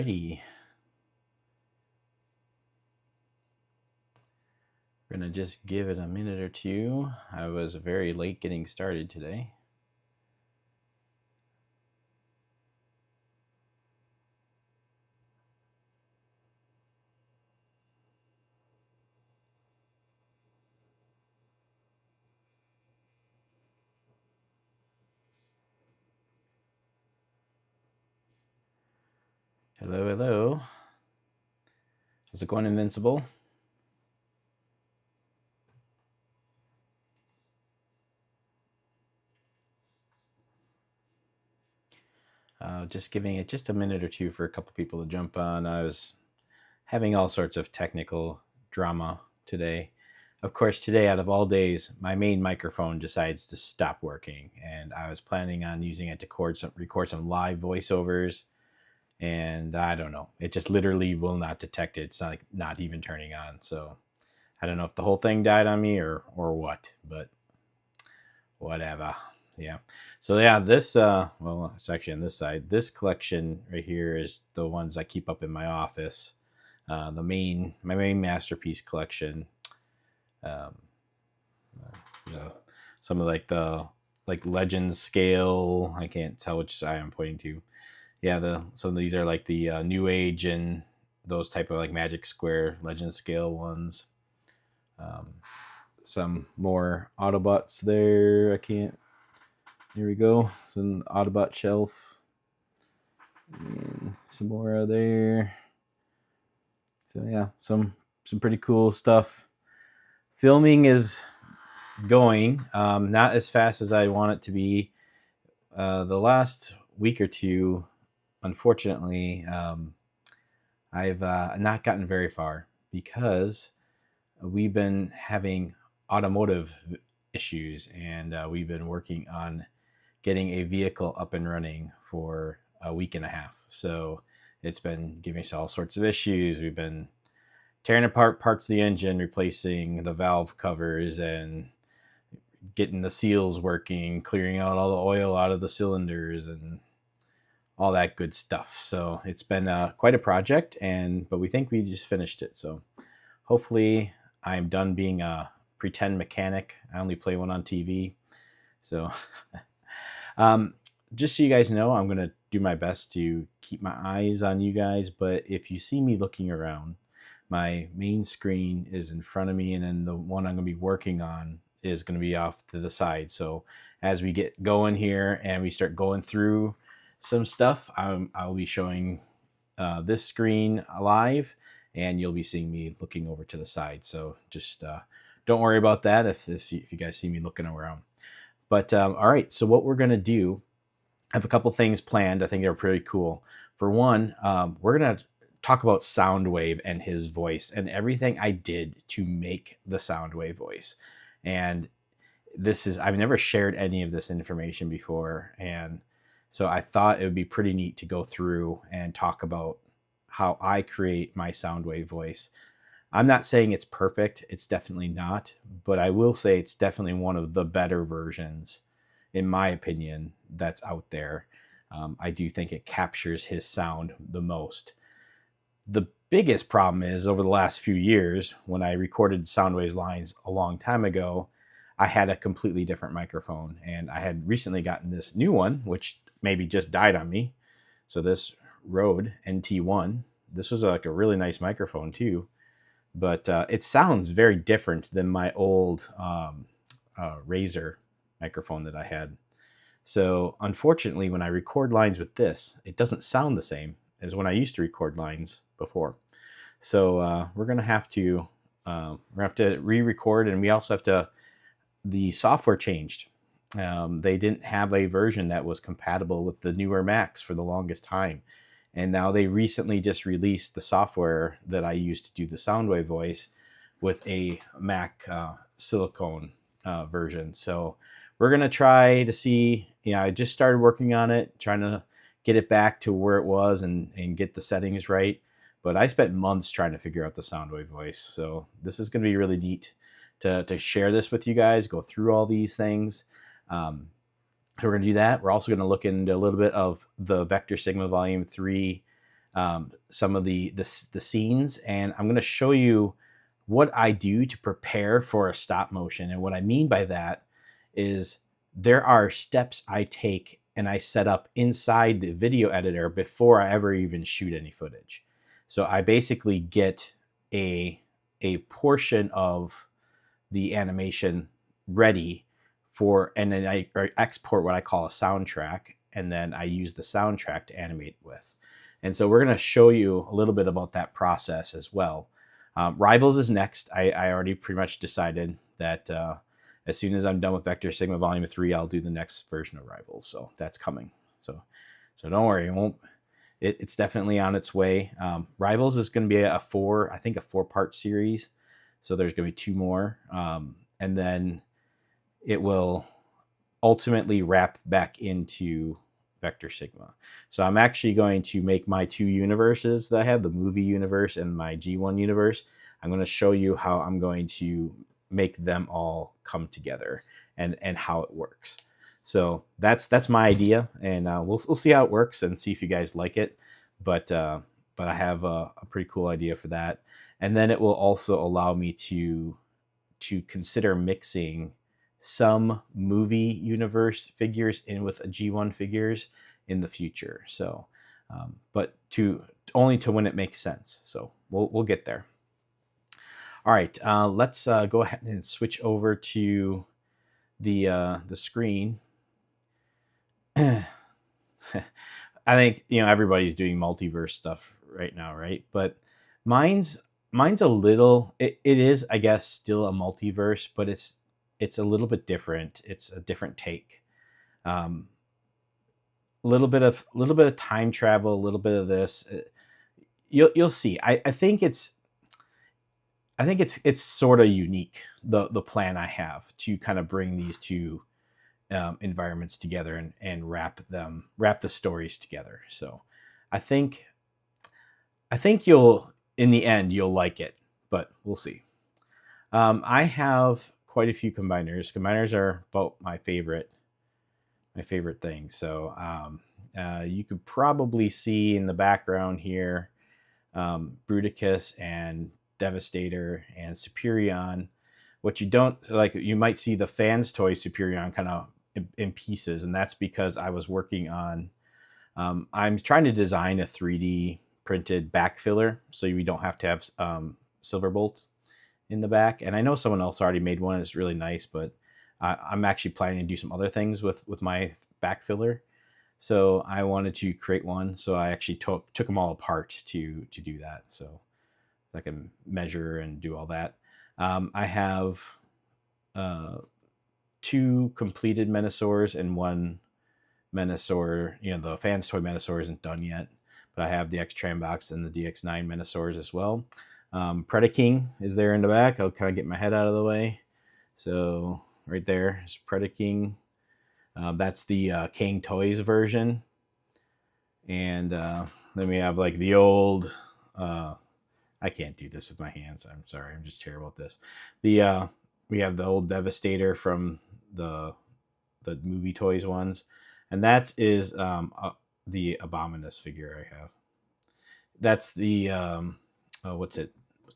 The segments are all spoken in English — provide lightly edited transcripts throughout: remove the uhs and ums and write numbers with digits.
Alrighty. We're going to just give it a minute or two. I was very late getting started today. Hello, hello. How's it going, Invincible? Just giving it just a minute or two for a couple people to jump on. I was having all sorts of technical drama today. Of course, today, out of all days, my main microphone decides to stop working, and I was planning on using it to record some live voiceovers, and I don't know. It just literally will not detect it. It's not even turning on. So I don't know if the whole thing died on me or what, but whatever. Yeah. So yeah, this well, it's actually on this side. This collection right here is the ones I keep up in my office. My main masterpiece collection. You know, some of the Legends scale. I can't tell which side I'm pointing to. Yeah, some of these are like the New Age and those type of like Magic Square Legend scale ones. Some more Autobots there. I can't. Here we go. Some Autobot shelf. And some more out there. So yeah, some pretty cool stuff. Filming is going, not as fast as I want it to be. The last week or two, unfortunately, I've not gotten very far because we've been having automotive issues, and we've been working on getting a vehicle up and running for a week and a half. So it's been giving us all sorts of issues. We've been tearing apart parts of the engine, replacing the valve covers, and getting the seals working, clearing out all the oil out of the cylinders, and all that good stuff. So it's been quite a project, but we think we just finished it. So hopefully I'm done being a pretend mechanic. I only play one on TV. So just so you guys know, I'm going to do my best to keep my eyes on you guys. But if you see me looking around, my main screen is in front of me, and then the one I'm going to be working on is going to be off to the side. So as we get going here and we start going through some stuff, I'll be showing this screen live, and you'll be seeing me looking over to the side. So just don't worry about that if you guys see me looking around. But all right, so what we're going to do, I have a couple things planned. I think they're pretty cool. For one, we're going to talk about Soundwave and his voice and everything I did to make the Soundwave voice. And I've never shared any of this information before, and so I thought it would be pretty neat to go through and talk about how I create my Soundwave voice. I'm not saying it's perfect. It's definitely not, but I will say it's definitely one of the better versions, in my opinion, that's out there. I do think it captures his sound the most. The biggest problem is over the last few years, when I recorded Soundwave's lines a long time ago, I had a completely different microphone, and I had recently gotten this new one, which maybe just died on me. So this Rode NT1, this was like a really nice microphone too, but it sounds very different than my old Razer microphone that I had. So unfortunately, when I record lines with this, it doesn't sound the same as when I used to record lines before. So we're gonna have to re-record, and we also have to. The software changed. They didn't have a version that was compatible with the newer Macs for the longest time, and now they recently just released the software that I used to do the Soundwave voice with a Mac silicone version. So we're gonna try to see. I just started working on it, trying to get it back to where it was and get the settings right. But I spent months trying to figure out the Soundwave voice. So this is going to be really neat to share this with you guys, go through all these things. So we're going to do that. We're also going to look into a little bit of the Vector Sigma Volume 3 some of the scenes, and I'm going to show you what I do to prepare for a stop motion. And what I mean by that is there are steps I take and I set up inside the video editor before I ever even shoot any footage. So I basically get a portion of the animation ready for, and then I export what I call a soundtrack, and then I use the soundtrack to animate with. And so we're going to show you a little bit about that process as well. Rivals is next. I already pretty much decided that as soon as I'm done with Vector Sigma Volume 3, I'll do the next version of Rivals. So that's coming. So don't worry, it won't. It's definitely on its way. Rivals is going to be I think a 4-part series. So there's going to be 2 more. And then it will ultimately wrap back into Vector Sigma. So I'm actually going to make my 2 universes that I have, the movie universe and my G1 universe. I'm going to show you how I'm going to make them all come together and how it works. So that's my idea, and we'll see how it works and see if you guys like it. But I have a pretty cool idea for that, and then it will also allow me to consider mixing some movie universe figures in with a G1 figures in the future. So, but only to when it makes sense. So we'll get there. All right, let's go ahead and switch over to the screen. I think everybody's doing multiverse stuff right now, right? But mine's a little. It is, I guess, still a multiverse, but it's a little bit different. It's a different take. A little bit of time travel, a little bit of this. You'll see. I think it's sort of unique, the plan I have to kind of bring these 2 environments together and wrap the stories together. So I think in the end you'll like it, but we'll see. I have quite a few combiners. Combiners are about my favorite thing. So you could probably see in the background here Bruticus and Devastator and Superion. What you don't like, you might see the Fans Toy Superion kind of in pieces, and that's because I was working on I'm trying to design a 3D printed back filler so we don't have to have Silverbolt in the back. And I know someone else already made one. It's really nice, but I'm actually planning to do some other things with my back filler. So I wanted to create one. So I actually took them all apart to do that. So I can measure and do all that. I have 2 completed Menasors and 1 Menasor. The Fans Toy Menasor isn't done yet, but I have the X-Trambox and the DX9 Menasors as well. Predaking is there in the back. I'll kind of get my head out of the way. So right there is Predaking. That's the King Toys version. And then we have like the old, I can't do this with my hands. I'm sorry. I'm just terrible at this. We have the old Devastator from the movie toys ones. And that is the Abominus figure I have. That's the, what's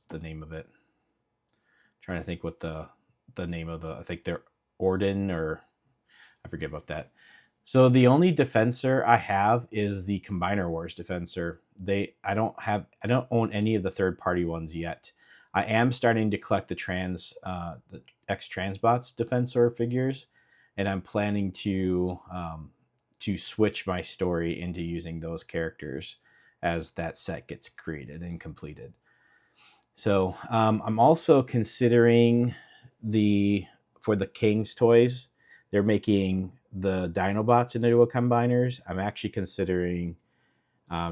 the name of it? I'm trying to think what the name of I think they're Orden, or I forget about that. So the only Defensor I have is the Combiner Wars Defensor. I don't own any of the third-party ones yet. I am starting to collect the X-Transbots Defensor figures, and I'm planning to switch my story into using those characters as that set gets created and completed. So I'm also considering for the King's toys, they're making the Dinobots into combiners. I'm actually considering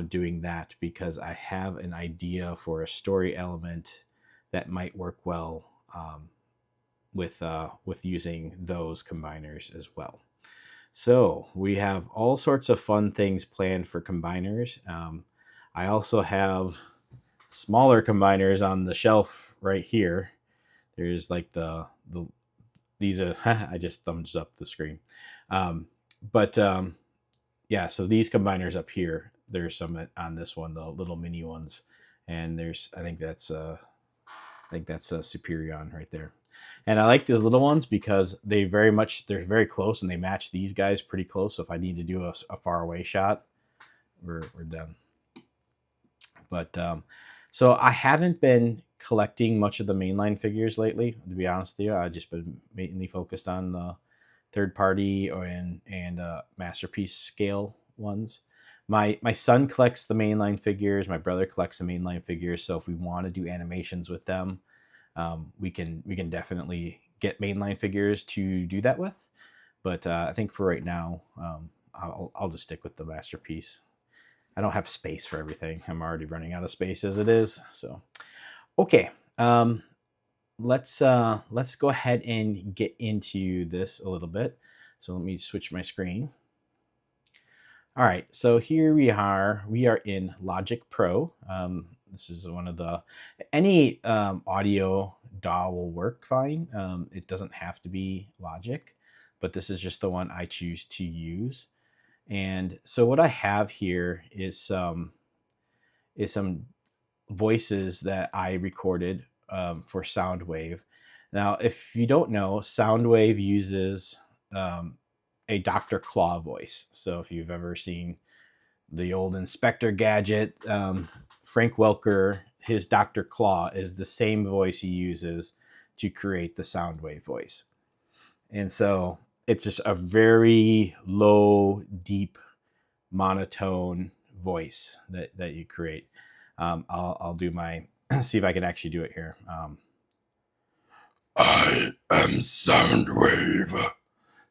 doing that because I have an idea for a story element that might work well with using those combiners as well. So we have all sorts of fun things planned for combiners. I also have smaller combiners on the shelf right here. There's like these are I just thumbs up the screen. Yeah, so these combiners up here, there's some on this one, the little mini ones, and there's I think that's Superion right there. And I like these little ones because they're very close and they match these guys pretty close. So if I need to do a far away shot, we're done. But so I haven't been collecting much of the mainline figures lately, to be honest with you. I've just been mainly focused on the third party and masterpiece scale ones. My son collects the mainline figures. My brother collects the mainline figures. So if we want to do animations with them, we can definitely get mainline figures to do that with. But I think for right now, I'll just stick with the masterpiece. I don't have space for everything. I'm already running out of space as it is. So, okay. Let's go ahead and get into this a little bit. So let me switch my screen. All right, so here we are. We are in Logic Pro. This is one of the, any audio DAW will work fine. It doesn't have to be Logic, but this is just the one I choose to use. And so what I have here is some voices that I recorded for Soundwave. Now, if you don't know, Soundwave uses a Dr. Claw voice. So if you've ever seen the old Inspector Gadget, Frank Welker, his Dr. Claw is the same voice he uses to create the Soundwave voice. And so it's just a very low, deep, monotone voice that you create. I'll do my, see if I can actually do it here. I am Soundwave.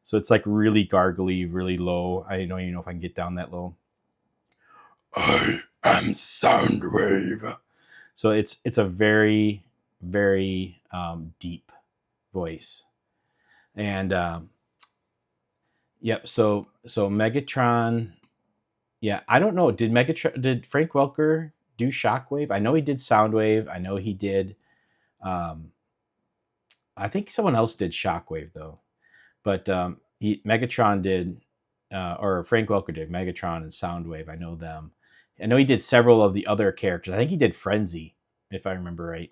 So it's like really gargly, really low. I don't even know if I can get down that low. I am Soundwave. So it's a very, very deep voice. And yep, so Megatron, yeah, I don't know. Did Frank Welker do Shockwave? I know he did Soundwave. I know he did I think someone else did Shockwave though. But Megatron did, or Frank Welker did Megatron and Soundwave. I know them. I know he did several of the other characters. I think he did Frenzy, if I remember right.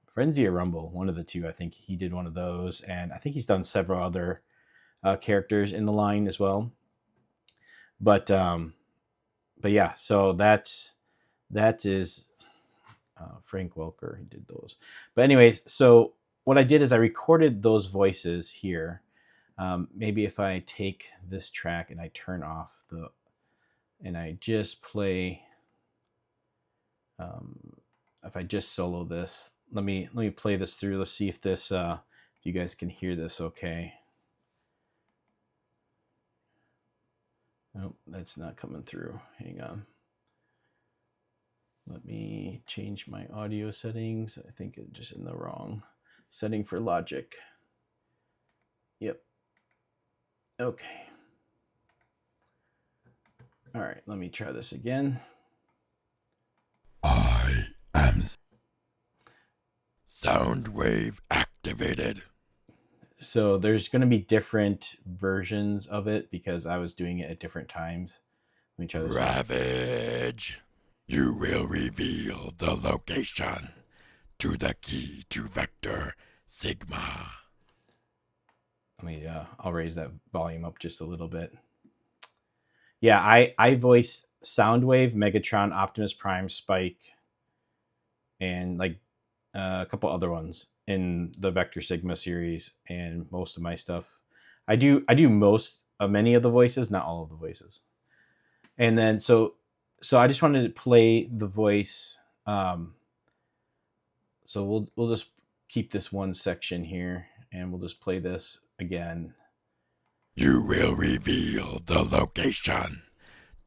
Frenzy or Rumble, one of the two. I think he did one of those, and I think he's done several other characters in the line as well. But yeah, so that is Frank Welker. He did those. But anyways, so what I did is I recorded those voices here. Maybe if I take this track and I turn off and I just play, if I just solo this, let me play this through. Let's see if this, if you guys can hear this okay. Nope, that's not coming through. Hang on. Let me change my audio settings. I think it's just in the wrong setting for Logic. Yep. Okay. All right, let me try this again. I am Soundwave activated. So there's going to be different versions of it because I was doing it at different times. Let me try this. Ravage. You will reveal the location to the key to vector sigma. Let me, I'll raise that volume up just a little bit. Yeah, I voiced Soundwave, Megatron, Optimus Prime, Spike, and like a couple other ones in the Vector Sigma series and most of my stuff. I do many of the voices, not all of the voices. And then so I just wanted to play the voice. So we'll just keep this one section here and we'll just play this again. You will reveal the location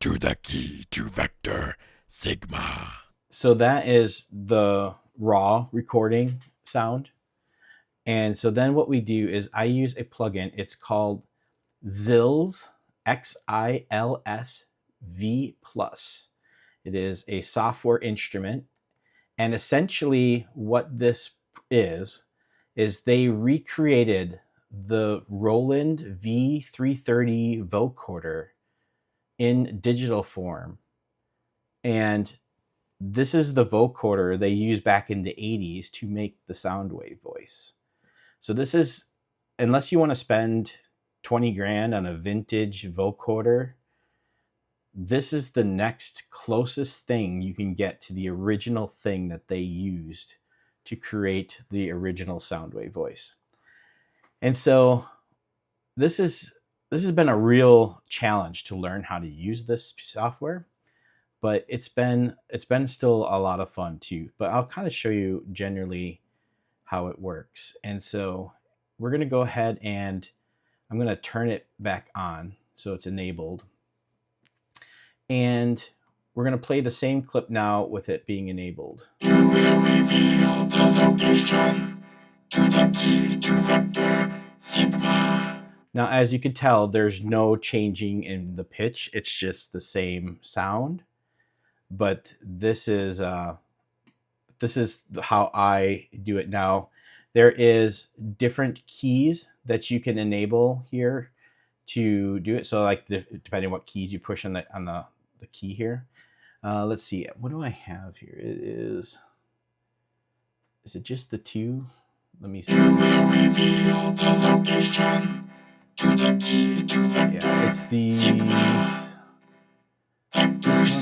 to the key to vector sigma. So that is the raw recording sound. And so then what we do is I use a plugin. It's called Xils, XILS V+. It is a software instrument. And essentially what this is they recreated the Roland V330 vocoder in digital form. And this is the vocoder they used back in the 80s to make the Soundwave voice. So this is, unless you want to spend 20 grand on a vintage vocoder, this is the next closest thing you can get to the original thing that they used to create the original Soundwave voice. And so this has been a real challenge to learn how to use this software, but it's been still a lot of fun too. But I'll kind of show you generally how it works. And so we're going to go ahead and I'm going to turn it back on so it's enabled. And we're going to play the same clip now with it being enabled. You will reveal the location to the key to vector sigma. Now, as you can tell, there's no changing in the pitch. It's just the same sound. But this is how I do it now. There is different keys that you can enable here to do it. So like depending on what keys you push on the key here. Let's see, what do I have here? Is it just the two? Let me see. You will reveal the location to the key to vector. Yeah, it's these.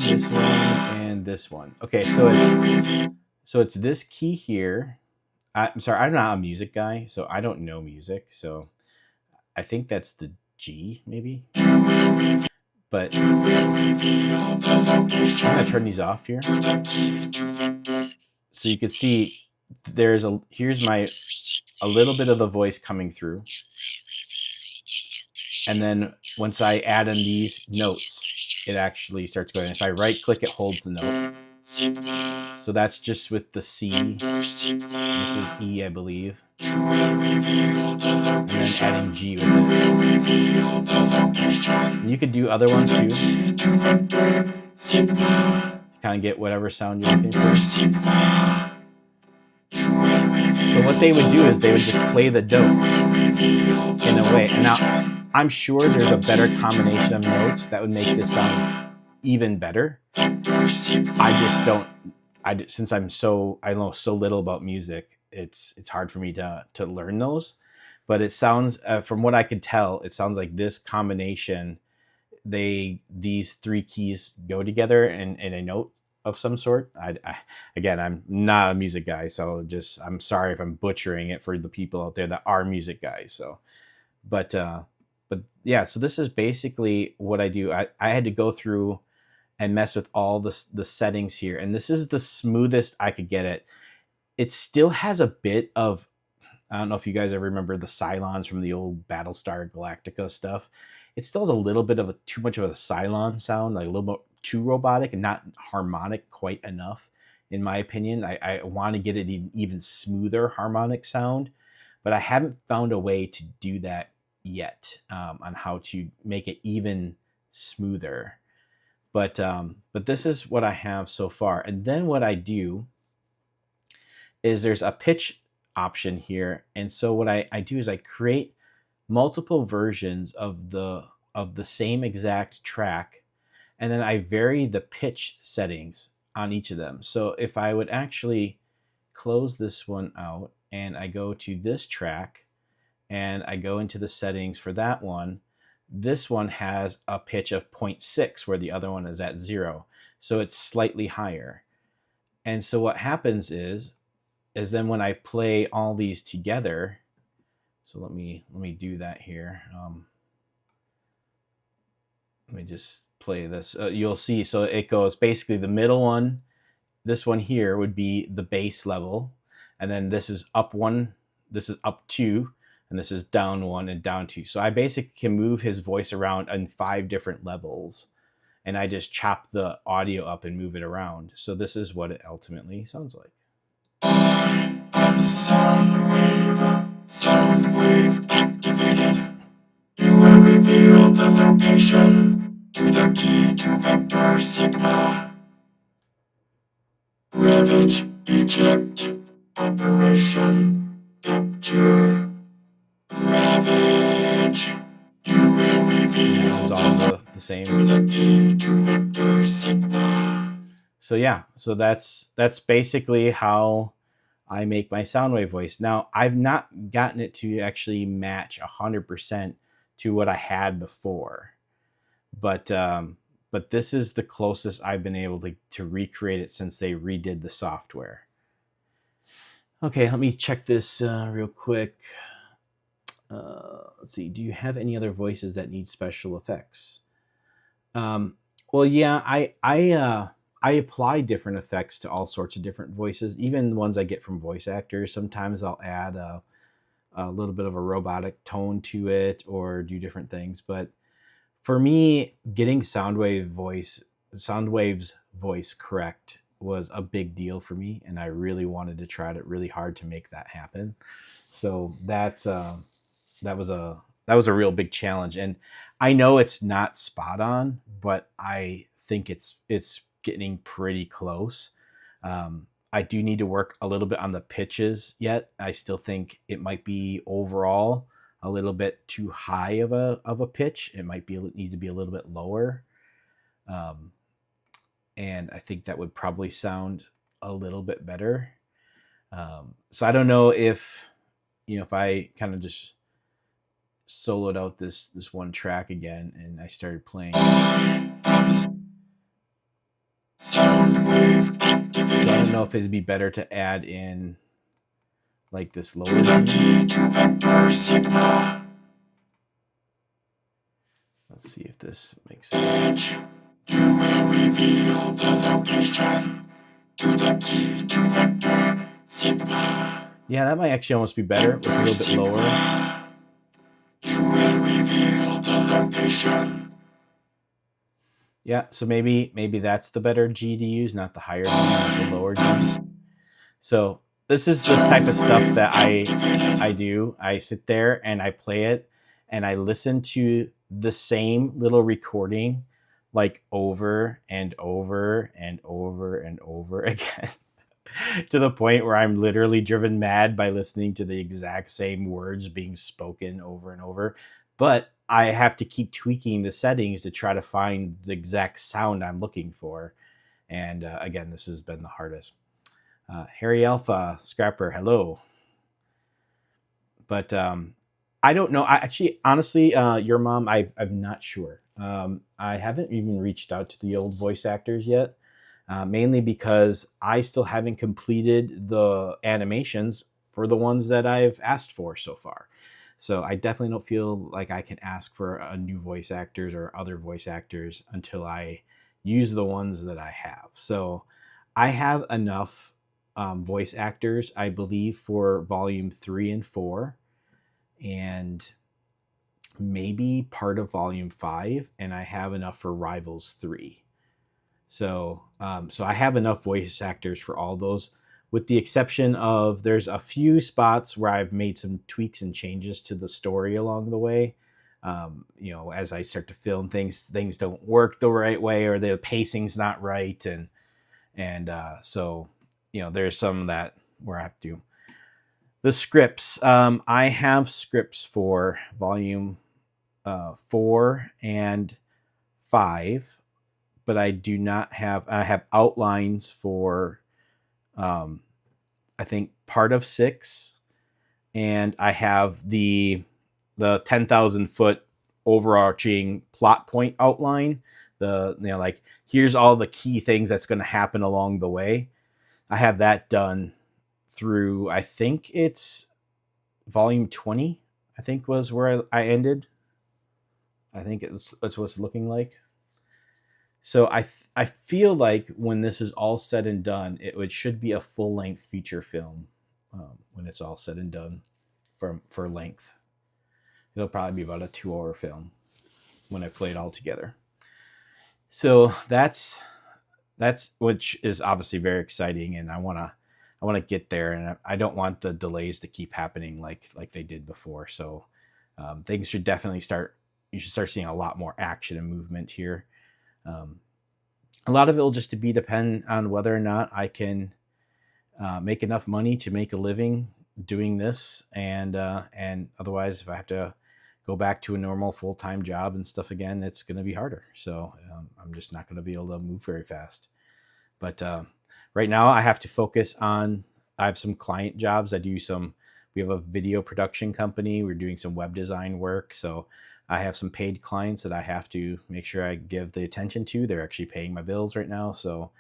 This one, and this one. Okay, so it's this key here. I'm sorry, I'm not a music guy, so I don't know music. So I think that's the G, maybe. But I'm gonna turn these off here, so you can see here's a little bit of the voice coming through, and then once I add in these notes, it actually starts going. If I right click, it holds the note. So that's just with the C. This is E, I believe. And then adding G with it. And you could do other ones too. To kind of get whatever sound you're looking for. So what they would do is they would just play the notes in a way. And now I'm sure there's a better combination of notes that would make this sound even better. I just don't. Since I know so little about music, it's hard for me to learn those. But it sounds, from what I could tell, it sounds like this combination, these three keys go together in a note of some sort. Again, I'm not a music guy, so I'm sorry if I'm butchering it for the people out there that are music guys. So, but yeah, so this is basically what I do. I had to go through and mess with all the settings here, and this is the smoothest I could get it. It still has a bit of, I don't know if you guys ever remember the Cylons from the old Battlestar Galactica stuff. It still has a little bit of too much of a Cylon sound, like a little bit too robotic and not harmonic quite enough, in my opinion. I want to get it an even smoother harmonic sound, but I haven't found a way to do that yet, on how to make it even smoother. But this is what I have so far. And then what I do is there's a pitch option here. And so what I do is I create multiple versions of the same exact track, and then I vary the pitch settings on each of them. So if I would actually close this one out and I go to this track and I go into the settings for that one, this one has a pitch of 0.6 where the other one is at 0. So it's slightly higher. And so what happens is then when I play all these together, so let me do that here. Let me just play this. You'll see, so it goes basically the middle one. This one here would be the bass level, and then this is up 1, this is up 2, and this is down 1 and down 2. So I basically can move his voice around in 5 different levels, and I just chop the audio up and move it around. So this is what it ultimately sounds like. I am Soundwave activated. You will reveal the location to the key to vector sigma. Ravage eject operation capture. Ravage. You will reveal the same. To the key to vector sigma. So yeah, so that's basically how I make my Soundwave voice. Now, I've not gotten it to actually match 100% to what I had before, but this is the closest I've been able to recreate it since they redid the software. Okay, let me check this real quick. Let's see. Do you have any other voices that need special effects? Well, yeah, I apply different effects to all sorts of different voices, even ones I get from voice actors. Sometimes I'll add a little bit of a robotic tone to it or do different things. But for me, getting Soundwave's voice correct was a big deal for me, and I really wanted to try it really hard to make that happen. So that was a real big challenge, and I know it's not spot on, but I think it's getting pretty close. I do need to work a little bit on the pitches yet. I still think it might be overall a little bit too high of a pitch. It might be need to be a little bit lower, um, and I think that would probably sound a little bit better. So I don't know if if I kind of just soloed out this one track again and I started playing. Soundwave activated. So I don't know if it'd be better to add in like this lower To the G. key to vector sigma. Let's see if this makes sense. Edge. You will reveal the location. To the key to vector sigma. Yeah, that might actually almost be better with a little bit lower. You will reveal the location. Yeah, so maybe that's the better G to use, not the higher G, use the lower G. So this is this type of stuff that I do. I sit there and I play it and I listen to the same little recording like over and over and over and over again to the point where I'm literally driven mad by listening to the exact same words being spoken over and over. But I have to keep tweaking the settings to try to find the exact sound I'm looking for. And again, this has been the hardest. Harry Alpha Scrapper, hello. But I don't know. I actually, honestly, your mom, I'm not sure. I haven't even reached out to the old voice actors yet, mainly because I still haven't completed the animations for the ones that I've asked for so far. So I definitely don't feel like I can ask for a new voice actors or other voice actors until I use the ones that I have. So I have enough voice actors, I believe, for volume 3 and 4, and maybe part of volume 5, and I have enough for Rivals 3. So I have enough voice actors for all those, with the exception of there's a few spots where I've made some tweaks and changes to the story along the way. As I start to film things don't work the right way, or the pacing's not right, and so there's some that where I have to do the scripts. I have scripts for volume 4 and 5, but I do not have. I have outlines for I think part of 6, and I have the 10,000 foot overarching plot point outline. Like here's all the key things that's going to happen along the way. I have that done through, I think it's volume 20, I think was where I ended. I think that's what it's looking like. So I feel like when this is all said and done, it should be a full length feature film when it's all said and done for length. It'll probably be about a 2-hour film when I play it all together. So that's which is obviously very exciting, and I want to get there, and I don't want the delays to keep happening like they did before. So things should definitely start. You should start seeing a lot more action and movement here. A lot of it will just depend on whether or not I can make enough money to make a living doing this, and otherwise, if I have to go back to a normal full-time job and stuff again, it's going to be harder. So I'm just not going to be able to move very fast. But right now I have to focus on, I have some client jobs. We have a video production company. We're doing some web design work. So I have some paid clients that I have to make sure I give the attention to. They're actually paying my bills right now. So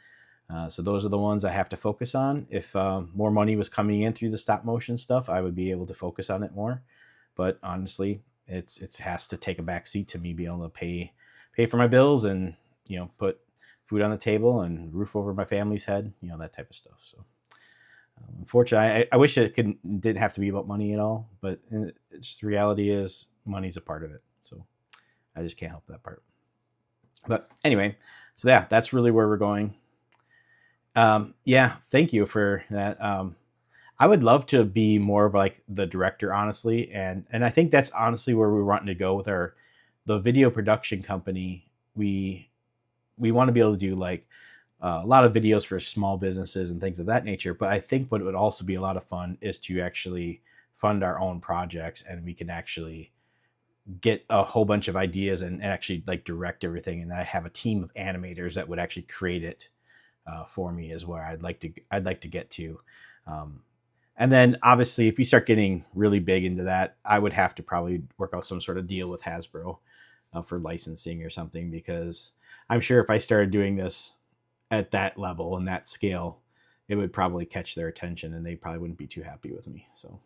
those are the ones I have to focus on. If more money was coming in through the stop motion stuff, I would be able to focus on it more. But honestly, it has to take a back seat to me being able to pay for my bills and put food on the table and roof over my family's head, that type of stuff. So unfortunately, I wish it didn't have to be about money at all, but it's the reality is money's a part of it. So I just can't help that part. But anyway, so yeah, that's really where we're going. Yeah, thank you for that. I would love to be more of like the director, honestly, and I think that's honestly where we're wanting to go with the video production company. We want to be able to do like a lot of videos for small businesses and things of that nature. But I think what would also be a lot of fun is to actually fund our own projects, and we can actually get a whole bunch of ideas and actually like direct everything. And I have a team of animators that would actually create it for me is where I'd like to get to. And then obviously if we start getting really big into that, I would have to probably work out some sort of deal with Hasbro for licensing or something, because I'm sure if I started doing this at that level and that scale, it would probably catch their attention and they probably wouldn't be too happy with me. So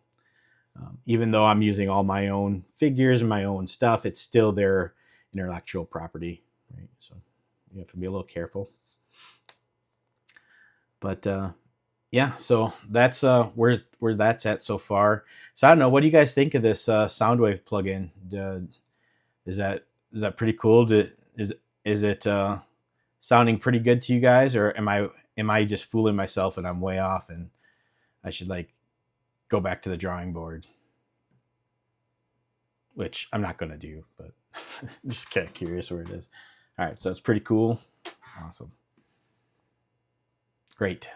even though I'm using all my own figures and my own stuff, it's still their intellectual property, right? So you have to be a little careful. But yeah, so that's where that's at so far. So I don't know, what do you guys think of this Soundwave plugin? Is that pretty cool? Is it sounding pretty good to you guys, or am I just fooling myself and I'm way off and I should like go back to the drawing board? Which I'm not going to do, but just kind of curious where it is. All right, so it's pretty cool. Awesome. Great.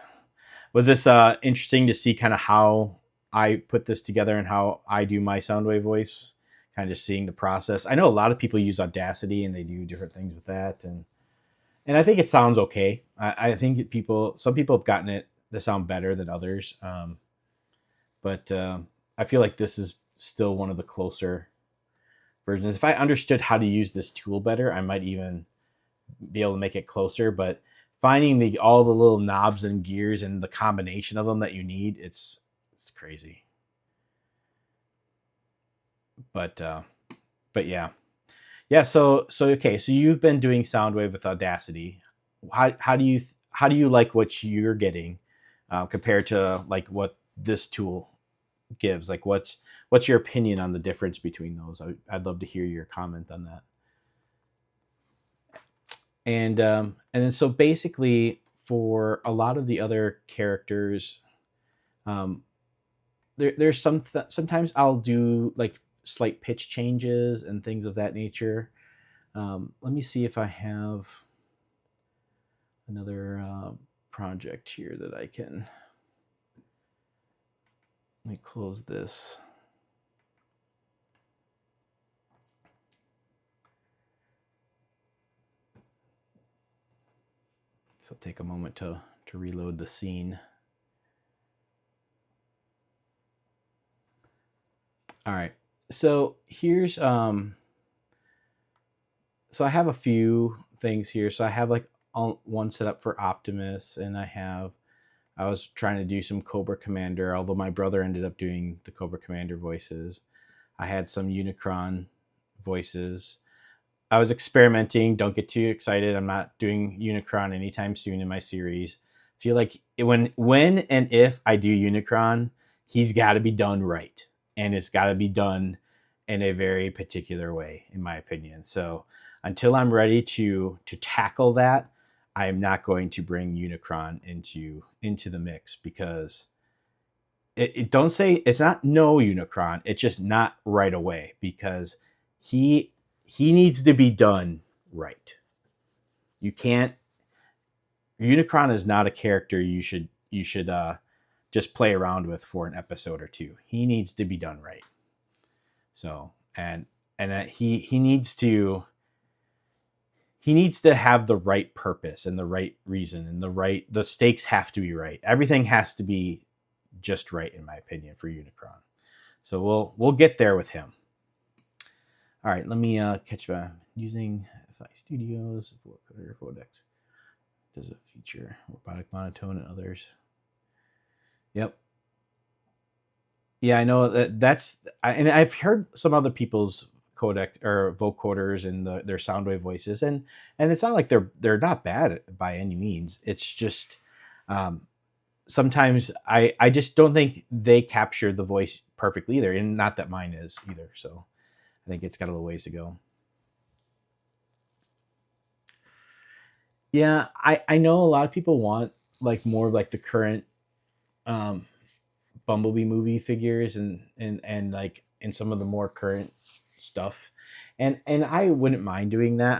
Was this interesting to see kind of how I put this together and how I do my Soundwave voice? Kind of just seeing the process. I know a lot of people use Audacity and they do different things with that, and I think it sounds okay. I think some people have gotten it to sound better than others, but I feel like this is still one of the closer versions. If I understood how to use this tool better, I might even be able to make it closer. But finding all the little knobs and gears and the combination of them that you need, it's crazy. But yeah. So okay. So you've been doing Soundwave with Audacity. How do you like what you're getting compared to like what this tool gives? Like what's your opinion on the difference between those? I'd love to hear your comment on that. And then so basically for a lot of the other characters, there's sometimes I'll do like slight pitch changes and things of that nature. Let me see if I have another project here that I can. Let me close this. So take a moment to reload the scene. All right. So here's so I have a few things here. So I have like one set up for Optimus, and I was trying to do some Cobra Commander, although my brother ended up doing the Cobra Commander voices. I had some Unicron voices. I was experimenting. Don't get too excited. I'm not doing Unicron anytime soon in my series. I feel like when and if I do Unicron, he's got to be done right, and it's got to be done in a very particular way, in my opinion. So until I'm ready to tackle that, I am not going to bring Unicron into the mix, because don't say it's not no Unicron. It's just not right away, because he needs to be done right. You can't. Unicron is not a character you should just play around with for an episode or two. He needs to be done right. So, and he needs to have the right purpose and the right reason and the stakes have to be right. Everything has to be just right, in my opinion, for Unicron. So we'll get there with him. All right, let me catch my using FI Studios vocoder Vodex. Does it feature robotic monotone and others? Yep. Yeah, I know and I've heard some other people's codec or vocoders and their soundwave voices, and it's not like they're not bad by any means. It's just sometimes I just don't think they capture the voice perfectly either, and not that mine is either. So I think it's got a little ways to go. Yeah, I know a lot of people want like more of like the current um, Bumblebee movie figures and like in some of the more current stuff, and I wouldn't mind doing that.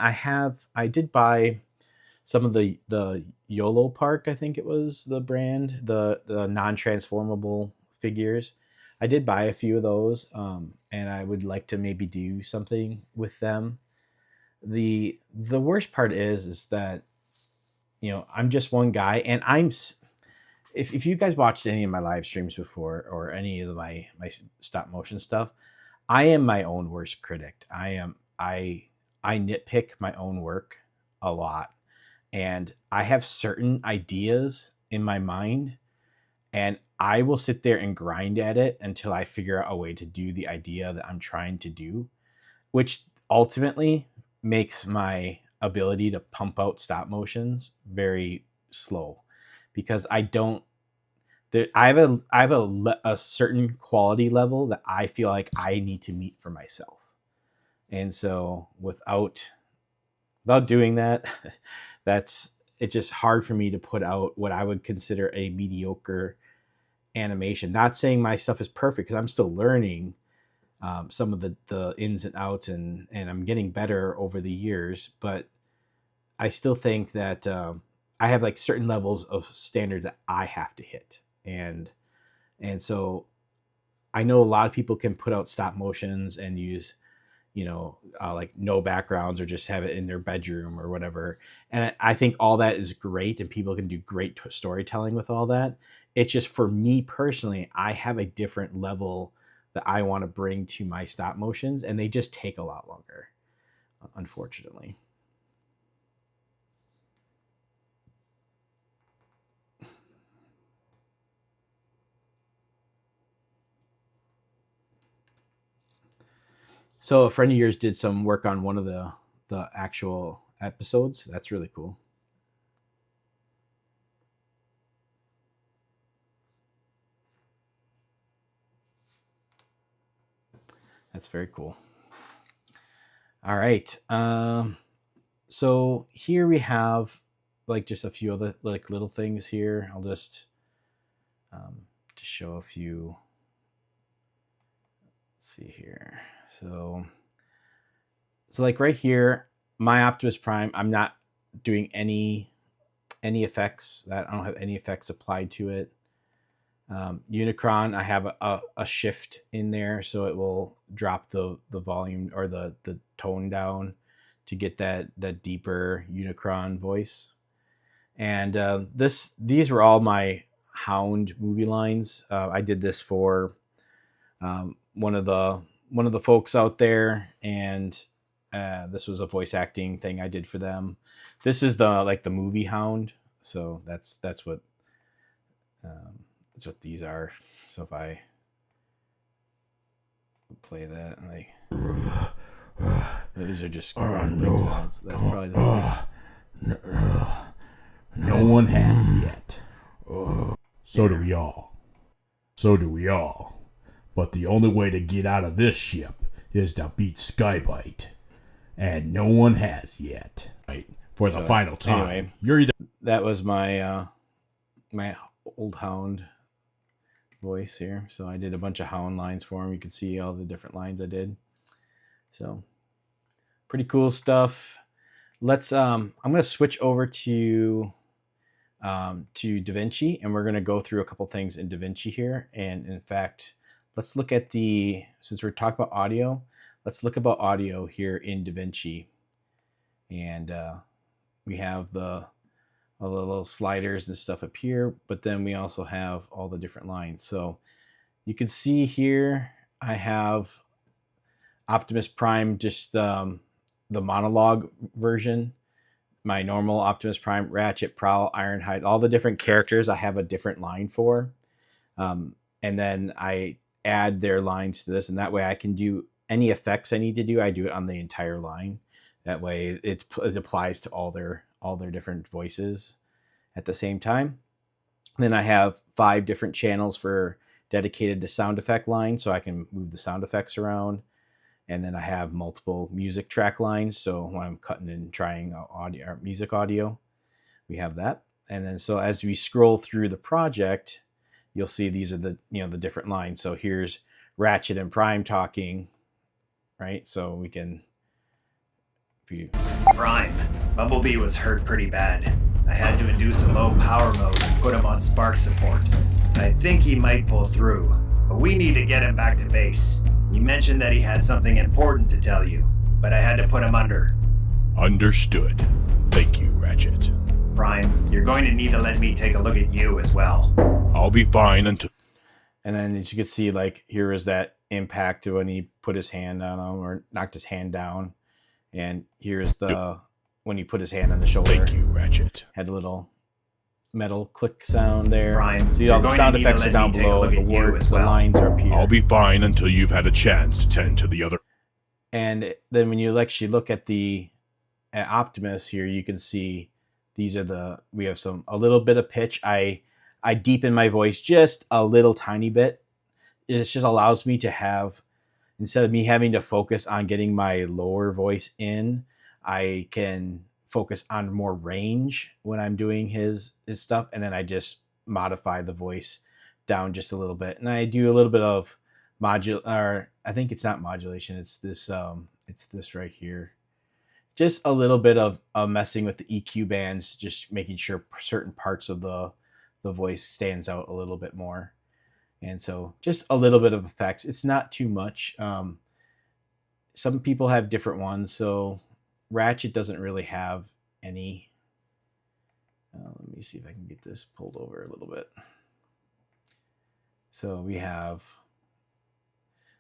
I did buy some of the YOLO Park, I think it was the brand, the non transformable figures. I did buy a few of those, and I would like to maybe do something with them. The worst part is that I'm just one guy, and if you guys watched any of my live streams before or any of my stop motion stuff, I am my own worst critic. I nitpick my own work a lot, and I have certain ideas in my mind, and I will sit there and grind at it until I figure out a way to do the idea that I'm trying to do, which ultimately makes my ability to pump out stop motions very slow because I have a certain quality level that I feel like I need to meet for myself. And so without doing that, it's just hard for me to put out what I would consider a mediocre animation. Not saying my stuff is perfect because I'm still learning some of the ins and outs, and I'm getting better over the years, but I still think that I have like certain levels of standards that I have to hit. And so I know a lot of people can put out stop motions and use like no backgrounds or just have it in their bedroom or whatever, and I think all that is great and people can do great storytelling with all that. It's just for me personally, I have a different level that I want to bring to my stop motions, and they just take a lot longer, unfortunately. So a friend of yours did some work on one of the actual episodes. That's really cool. That's very cool. All right. So here we have like just a few other like little things here. I'll just show a few. Let's see here. So like right here, my Optimus Prime, I'm not doing any effects. That I don't have any effects applied to it. Unicron, I have a shift in there, so it will drop the volume or the tone down to get that deeper Unicron voice. And these were all my Hound movie lines. I did this for one of the folks out there, and this was a voice acting thing I did for them. This is the movie Hound, so that's what these are. So if I play that, and these are just grumbling sounds. That's probably no one has yet. So do we all. So do we all. But the only way to get out of this ship is to beat Skybite. And no one has yet. Right. For the final time. Anyway, you're either. That was my my old Hound voice here. So I did a bunch of Hound lines for him. You can see all the different lines I did. So pretty cool stuff. Let's I'm going to switch over to DaVinci, and we're going to go through a couple things in DaVinci here. And in fact, let's look at since we're talking about audio, let's look about audio here in DaVinci. And we have all the little sliders and stuff up here, but then we also have all the different lines. So you can see here, I have Optimus Prime, just the monologue version. My normal Optimus Prime, Ratchet, Prowl, Ironhide, all the different characters I have a different line for. And then I add their lines to this, and that way I can do any effects I need to do. I do it on the entire line. That way it applies to all their different voices at the same time. Then I have 5 different channels for dedicated to sound effect lines, so I can move the sound effects around. And then I have multiple music track lines, so when I'm cutting and trying audio or music audio, we have that. And then so as we scroll through the project, you'll see these are the the different lines. So here's Ratchet and Prime talking, right? So we can, if you Prime, Bumblebee was hurt pretty bad. I had to induce a low power mode and put him on spark support. I think he might pull through, but we need to get him back to base. He mentioned that he had something important to tell you, but I had to put him under. Understood. Thank you, Ratchet. Prime, you're going to need to let me take a look at you as well. I'll be fine until... And then as you can see, like, here is that impact when he put his hand on him or knocked his hand down. And here's the when he put his hand on the shoulder. Thank you, Ratchet. Had a little metal click sound there. Prime, see, all the sound effects are down below. The words, the lines are up here. I'll be fine until you've had a chance to tend to the other. And then when you actually look at at Optimus here, you can see these are we have a little bit of pitch. I deepen my voice just a little tiny bit. It just allows me to have, instead of me having to focus on getting my lower voice in, I can focus on more range when I'm doing his stuff, and then I just modify the voice down just a little bit. And I do a little bit of I think it's not modulation, it's this right here. Just a little bit of messing with the EQ bands, just making sure certain parts of the voice stands out a little bit more. And so just a little bit of effects. It's not too much. Some people have different ones. So Ratchet doesn't really have any. Let me see if I can get this pulled over a little bit. So we have,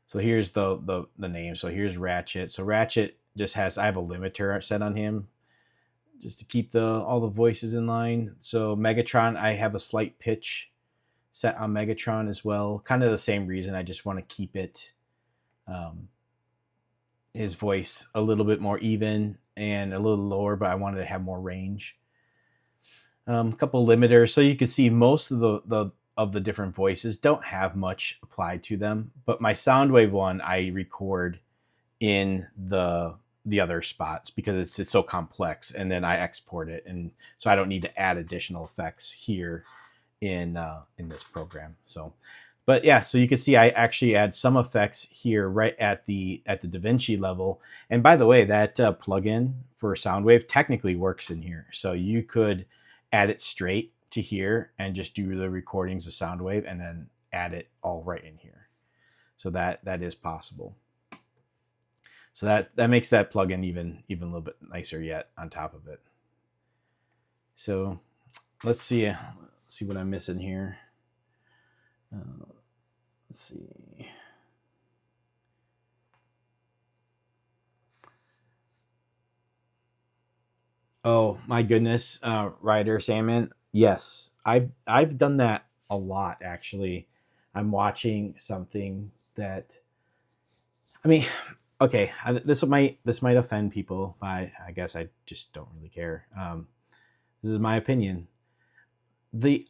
so here's the name. So here's Ratchet. So Ratchet just has, I have a limiter set on him just to keep all the voices in line. So Megatron, I have a slight pitch set on Megatron as well. Kind of the same reason. I just want to keep it, his voice a little bit more even and a little lower, but I wanted to have more range. A couple limiters. So you can see most of the different voices don't have much applied to them, but my Soundwave one, I record in the other spots because it's so complex, and then I export it, and so I don't need to add additional effects here in this program. So, but yeah, so you can see I actually add some effects here right at the DaVinci level. And by the way, that plugin for Soundwave technically works in here, so you could add it straight to here and just do the recordings of Soundwave and then add it all right in here. So that is possible. So that makes that plugin even a little bit nicer yet on top of it. So let's see what I'm missing here. Let's see. Oh my goodness, Ryder Salmon. Yes, I've done that a lot actually. I'm watching something that, I mean, okay, this might offend people, but I guess I just don't really care. This is my opinion.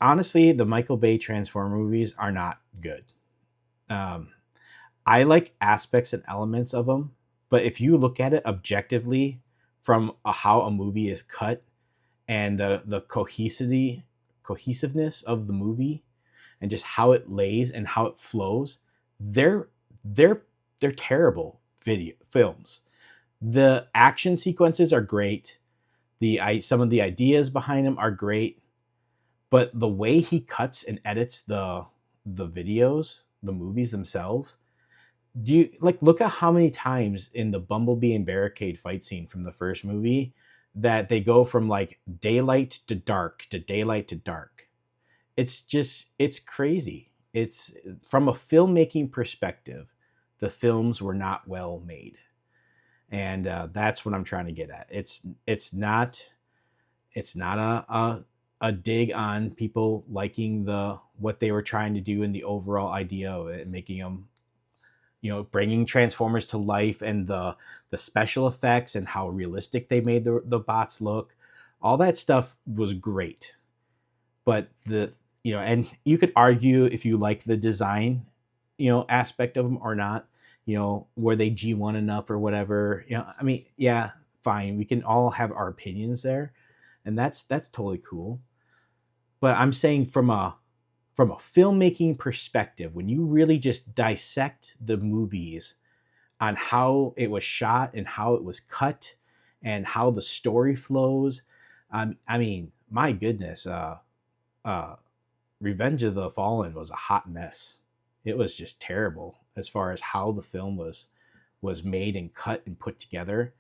Honestly, the Michael Bay Transformer movies are not good. I like aspects and elements of them, but if you look at it objectively from how a movie is cut and the cohesiveness of the movie and just how it lays and how it flows, they're terrible films. The action sequences are great. Some of the ideas behind them are great, but the way he cuts and edits the videos, the movies themselves, do you like look at how many times in the Bumblebee and Barricade fight scene from the first movie that they go from like daylight to dark to daylight to dark. It's crazy. It's from a filmmaking perspective, the films were not well made, and that's what I'm trying to get at. It's not a dig on people liking the what they were trying to do and the overall idea of it, making them, bringing Transformers to life, and the special effects and how realistic they made the bots look. All that stuff was great, but and you could argue if you like the design, aspect of them or not. Were they G1 enough or whatever? I mean, yeah, fine. We can all have our opinions there, and that's totally cool. But I'm saying from a filmmaking perspective, when you really just dissect the movies on how it was shot and how it was cut and how the story flows, I mean, my goodness, uh, Revenge of the Fallen was a hot mess. It was just terrible as far as how the film was made and cut and put together.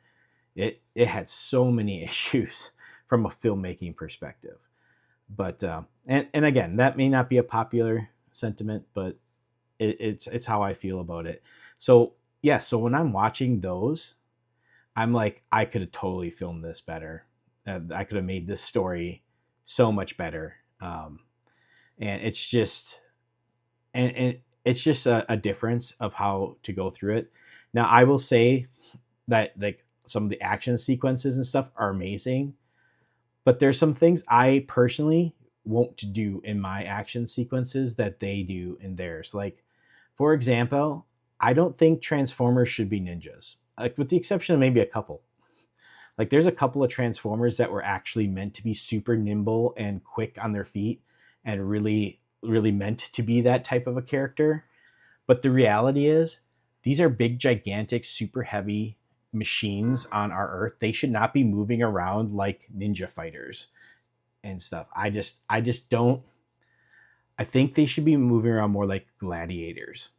It had so many issues from a filmmaking perspective. But and again, that may not be a popular sentiment, but it's how I feel about it. So yeah, so when I'm watching those, I'm like, I could have totally filmed this better. I could have made this story so much better. And it's just and it's just a difference of how to go through it. Now I will say that like some of the action sequences and stuff are amazing, but there's some things I personally won't do in my action sequences that they do in theirs. Like, for example, I don't think Transformers should be ninjas. Like, with the exception of maybe a couple. Like, there's a couple of Transformers that were actually meant to be super nimble and quick on their feet and really, really meant to be that type of a character. But the reality is, these are big, gigantic, super heavy machines on our Earth. They should not be moving around like ninja fighters and stuff. I just don't. I think they should be moving around more like gladiators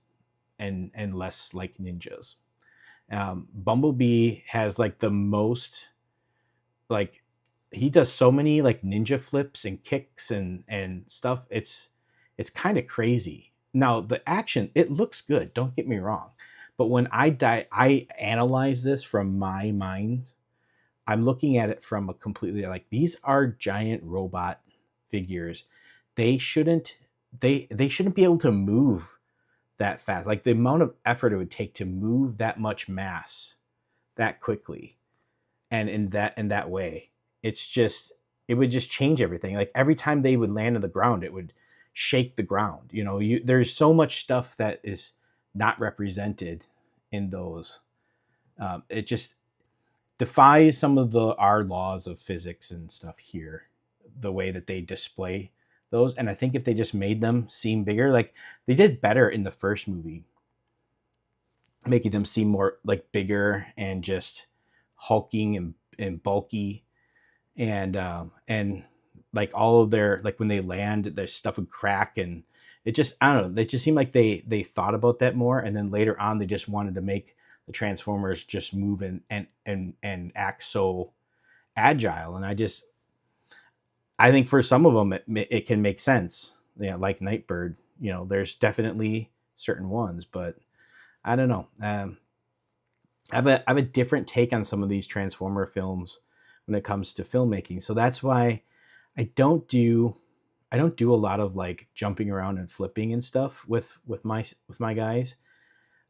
and less like ninjas. Bumblebee has like the most, like, he does so many like ninja flips and kicks and stuff. It's kind of crazy. Now the action, it looks good. Don't get me wrong, but when I analyze this from my mind. I'm looking at it from a completely like, these are giant robot figures. They shouldn't they shouldn't be able to move that fast. Like the amount of effort it would take to move that much mass that quickly and in that way. It's just, it would just change everything. Like every time they would land on the ground, it would shake the ground. There's so much stuff that is not represented in those. It just defies some of our laws of physics and stuff here, the way that they display those. And I think if they just made them seem bigger, like they did better in the first movie, making them seem more like bigger and just hulking and bulky, and like all of their, like when they land, their stuff would crack, and it just, I don't know, they just seemed like they thought about that more, and then later on they just wanted to make the Transformers just move and act so agile. And I think for some of them it can make sense, like Nightbird. There's definitely certain ones, but I don't know. I have a different take on some of these Transformer films when it comes to filmmaking. So that's why I don't do I don't do a lot of like jumping around and flipping and stuff with my guys,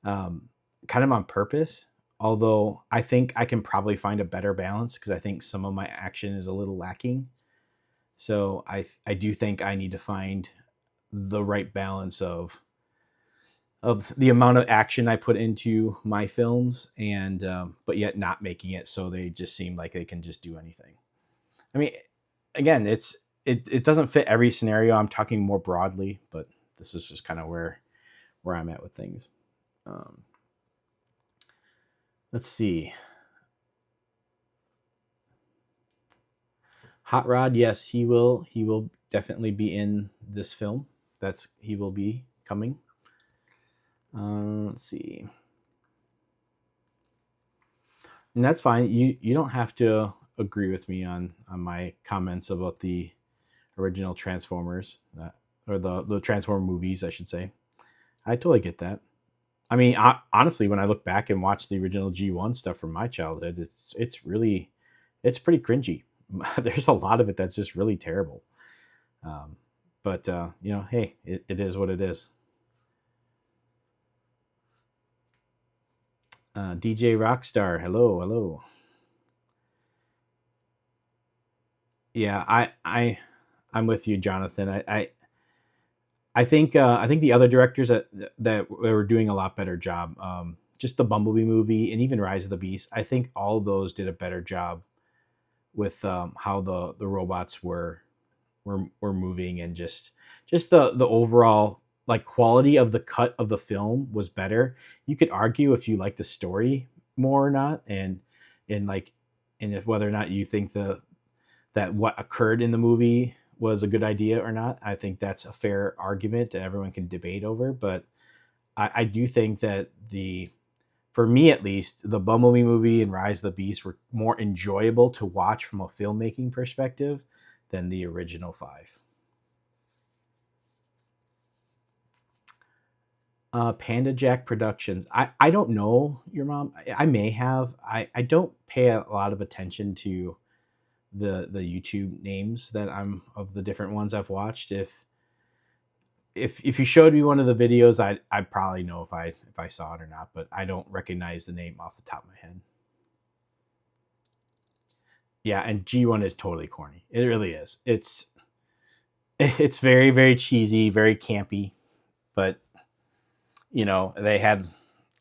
um, kind of on purpose. Although I think I can probably find a better balance because I think some of my action is a little lacking. So I do think I need to find the right balance of the amount of action I put into my films, and but yet not making it so they just seem like they can just do anything. I mean, again, it doesn't fit every scenario. I'm talking more broadly, but this is just kind of where I'm at with things. Um, let's see. Hot Rod, yes, he will. He will definitely be in this film. He will be coming. Let's see. And that's fine. You don't have to agree with me on my comments about the original Transformers, or the Transformer movies, I should say. I totally get that. I mean, honestly, when I look back and watch the original G1 stuff from my childhood, it's pretty cringy. There's a lot of it that's just really terrible. But hey, it is what it is. DJ Rockstar, hello. Yeah, I'm with you, Jonathan. I think the other directors that were doing a lot better job. Just the Bumblebee movie and even Rise of the Beast. I think all of those did a better job with how the robots were moving, and just the overall like quality of the cut of the film was better. You could argue if you like the story more or not, and like, and if whether or not you think that what occurred in the movie was a good idea or not. I think that's a fair argument that everyone can debate over. But I do think that for me at least, the Bumblebee movie and Rise of the Beast were more enjoyable to watch from a filmmaking perspective than the original 5. Panda Jack Productions. I don't know your mom. I may have. I don't pay a lot of attention to the YouTube names that I'm of the different ones I've watched. If you showed me one of the videos, I'd probably know if I saw it or not, but I don't recognize the name off the top of my head. Yeah, and G1 is totally corny. It really is. It's very, very cheesy, very campy, but they had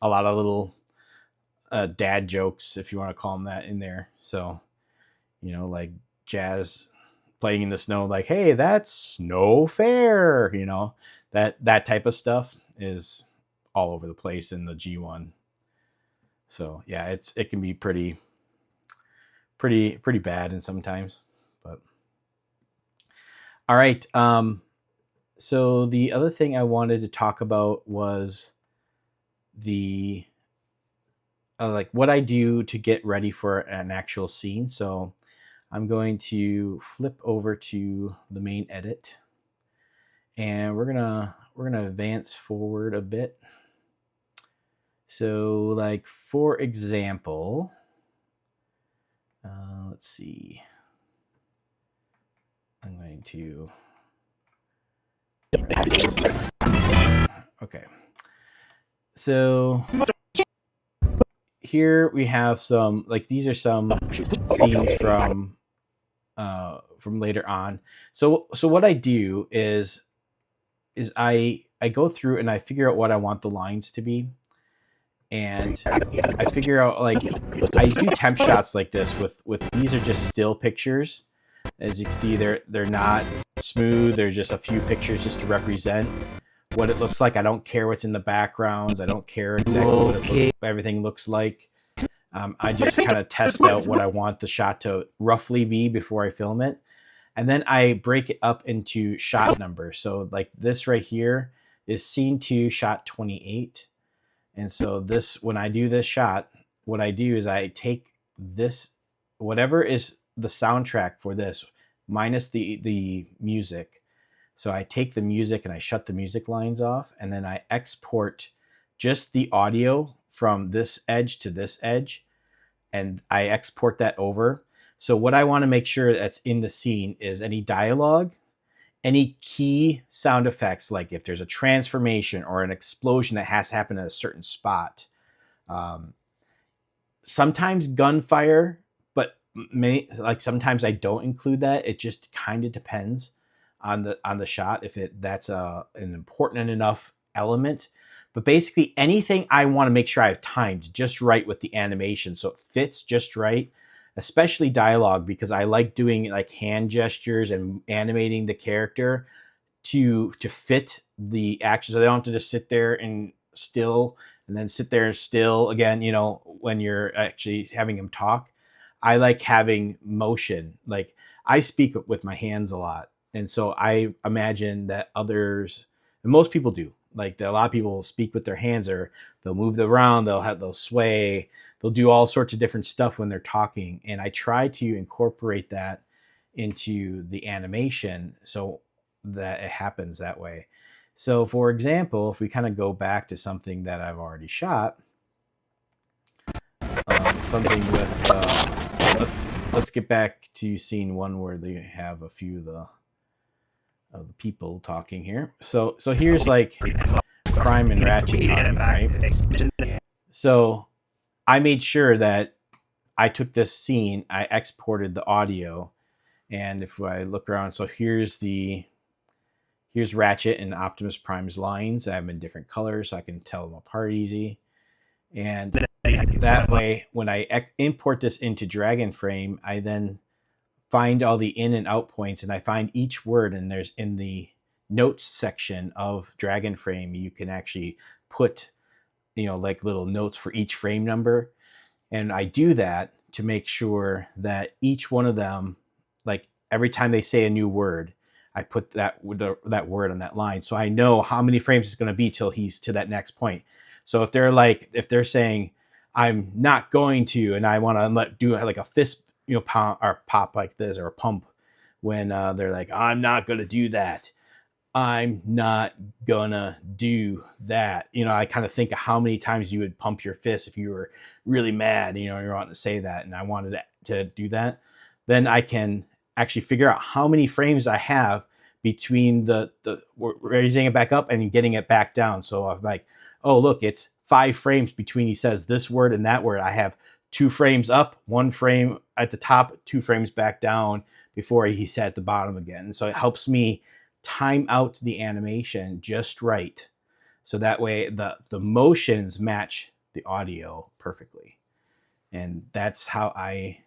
a lot of little dad jokes, if you want to call them that, in there. So, like Jazz playing in the snow, like, hey, that's no fair. That type of stuff is all over the place in the G1. So yeah, it can be pretty bad, and sometimes. But all right. So the other thing I wanted to talk about was the like what I do to get ready for an actual scene. So I'm going to flip over to the main edit, and we're gonna advance forward a bit. So like, for example, let's see. I'm going to okay. So here we have some, like, these are some scenes from later on. So what I do is I go through and I figure out what I want the lines to be, and I figure out, like, I do temp shots like this with these are just still pictures. As you can see, they're not smooth. They're just a few pictures just to represent what it looks like. I don't care what's in the backgrounds. I don't care exactly what everything looks like. I just kind of test out what I want the shot to roughly be before I film it. And then I break it up into shot numbers. So like this right here is scene 2, shot 28. And so this, when I do this shot, what I do is I take this, whatever is the soundtrack for this, minus the music. So I take the music and I shut the music lines off, and then I export just the audio from this edge to this edge, and I export that over. So what I want to make sure that's in the scene is any dialogue, any key sound effects, like if there's a transformation or an explosion that has to happen at a certain spot. Sometimes gunfire, but sometimes I don't include that. It just kind of depends on the shot, if that's an important enough element. But basically anything I want to make sure I have timed just right with the animation, so it fits just right, especially dialogue, because I like doing like hand gestures and animating the character to fit the action, so they don't have to just sit there and still and then sit there and still again, when you're actually having them talk. I like having motion. Like, I speak with my hands a lot, and so I imagine that others, and most people do, like a lot of people will speak with their hands, or they'll move around, they'll sway, they'll do all sorts of different stuff when they're talking. And I try to incorporate that into the animation so that it happens that way. So for example, if we kind of go back to something that I've already shot, something with let's get back to scene one where they have a few of the people talking here. So here's like Prime and Ratchet talking, right? So I made sure that I took this scene, I exported the audio, and if I look around, so here's Ratchet and Optimus Prime's lines. I have them in different colors so I can tell them apart easy. And that way, when I import this into Dragon Frame, I then find all the in and out points, and I find each word, and there's in the notes section of Dragon Frame, you can actually put, like little notes for each frame number. And I do that to make sure that each one of them, like every time they say a new word, I put that word on that line. So I know how many frames it's going to be till he's to that next point. So if they're saying, I'm not going to, and I want to do like a fist, pop like this, or a pump when they're like, I'm not going to do that. I'm not gonna do that. I kind of think of how many times you would pump your fist if you were really mad, you're wanting to say that, and I wanted to do that. Then I can actually figure out how many frames I have between the raising it back up and getting it back down. So I'm like, oh, look, it's 5 frames between he says this word and that word. I have 2 frames up, 1 frame at the top, 2 frames back down before he's at the bottom again. And so it helps me time out the animation just right, so that way the motions match the audio perfectly. And that's how I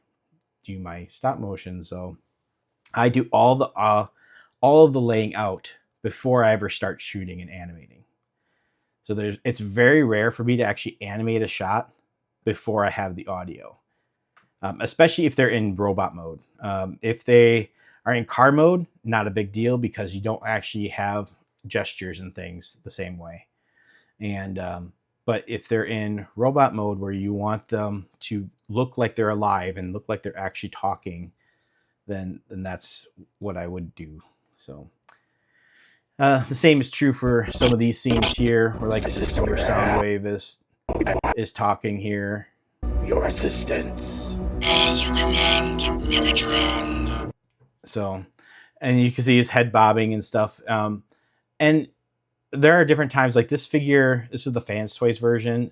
do my stop motion. So I do all of the laying out before I ever start shooting and animating. So it's very rare for me to actually animate a shot before I have the audio, especially if they're in robot mode. If they are in car mode, not a big deal, because you don't actually have gestures and things the same way. And but if they're in robot mode, where you want them to look like they're alive and look like they're actually talking, then that's what I would do. So the same is true for some of these scenes here, where like Sister Soundwave is talking here. Your assistance. As you command, Megatron. So, and you can see his head bobbing and stuff. And there are different times, like this figure, this is the Fans Toys version.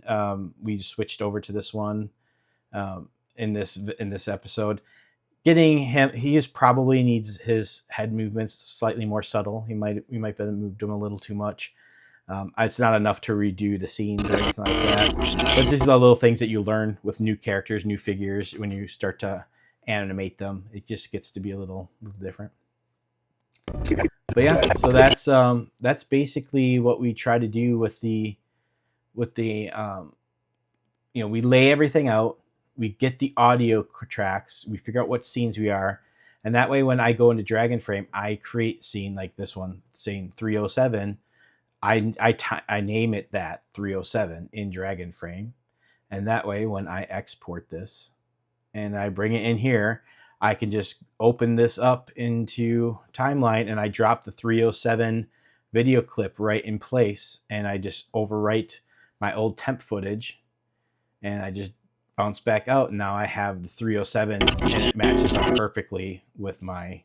We switched over to this one in this episode. Getting him, he probably needs his head movements slightly more subtle. We might have moved him a little too much. It's not enough to redo the scenes or anything like that. But these are the little things that you learn with new characters, new figures. When you start to animate them, it just gets to be a little different. But yeah, so that's basically what we try to do with the we lay everything out, we get the audio tracks, we figure out what scenes we are, and that way when I go into Dragon Frame, I create scene like this one, scene 307. I name it that 307 in Dragon Frame, and that way when I export this and I bring it in here, I can just open this up into Timeline, and I drop the 307 video clip right in place, and I just overwrite my old temp footage, and I just bounce back out, and now I have the 307, and it matches up perfectly with my